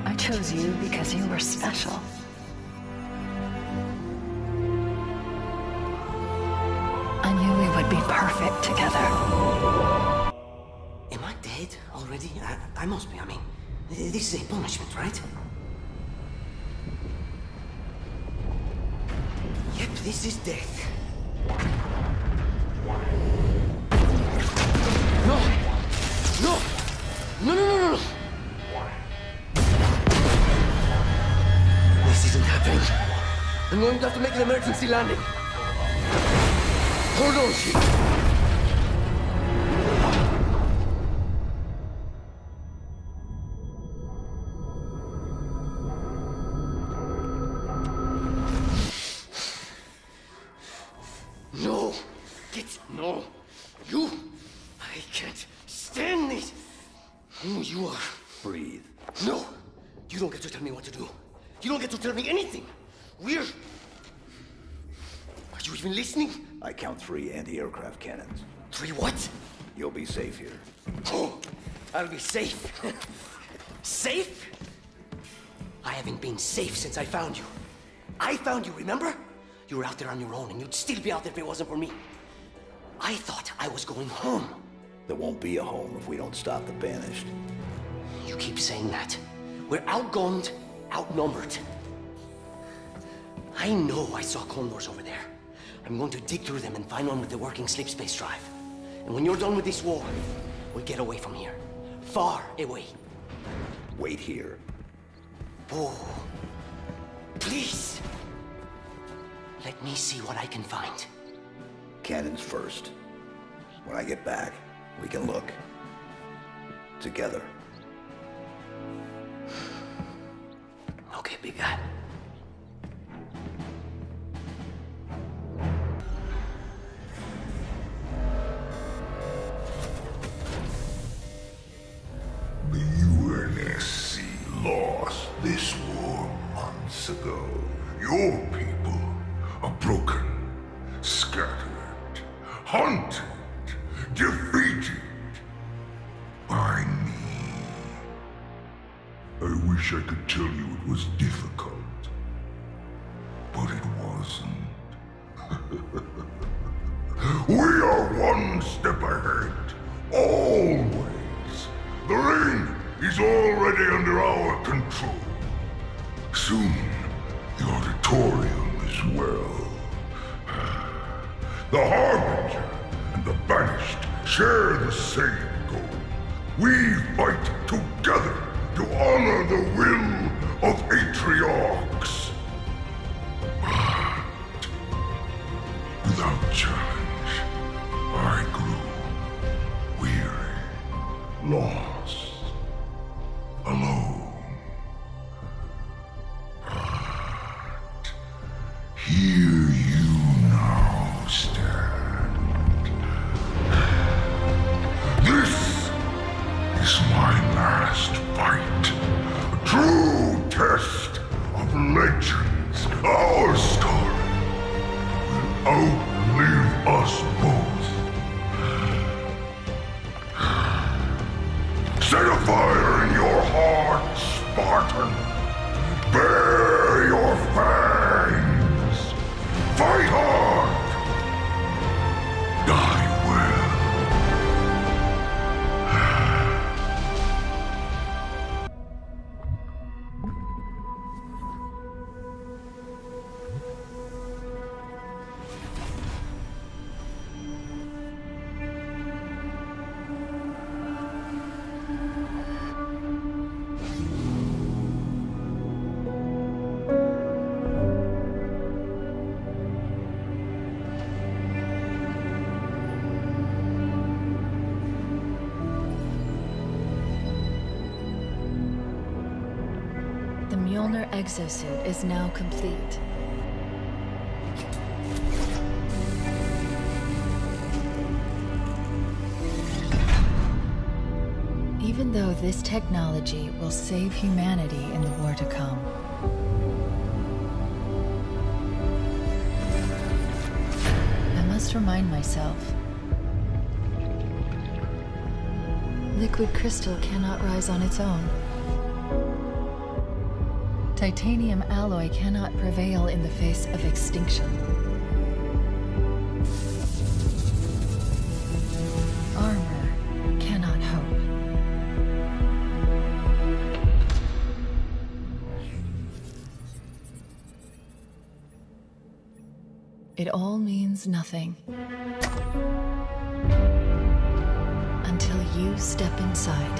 I chose you because you were special. I knew we would be perfect together. Am I dead already? I must be. I mean, this is a punishment, right? Yep, this is death. No! No! No, no, no, no, no! This isn't happening. I'm going to have to make an emergency landing. Hold on, Chief. No. No. You. I can't stand this. Who you are. Breathe. No. You don't get to tell me what to do. You don't get to tell me anything. We're... Are you even listening? I count 3 anti-aircraft cannons. 3 what? You'll be safe here. Oh, I'll be safe. Safe? I haven't been safe since I found you. I found you, remember? You were out there on your own, and you'd still be out there if it wasn't for me. I thought I was going home. There won't be a home if we don't stop the Banished. You keep saying that. We're outgunned, outnumbered. I know I saw condors over there. I'm going to dig through them and find one with the working sleep space drive. And when you're done with this war, we'll get away from here. Far away. Wait here. Oh, please. Let me see what I can find. Cannons first. When I get back, we can look. Together. Okay, big guy. The UNSC lost this war months ago. Your people are broken, scattered, hunted, defeated by me. I wish I could tell you it was difficult. but it wasn't. We are one step ahead, always. The ring is already under our control. Soon, the auditorium as well. The Harbinger and the Banished share the same goal. We fight together to honor the will of Atriarchs. But without challenge, I grew weary, lost, alone. But here you now stand. This is my last fight. A true test of legends. Our story will outlive us both. Set a fire in your heart, Spartan. Bare your fangs. Fight hard. Die well. The Mjolnir exosuit is now complete. Even though this technology will save humanity in the war to come, I must remind myself, liquid crystal cannot rise on its own. Titanium alloy cannot prevail in the face of extinction. Armor cannot hope. It all means nothing until you step inside.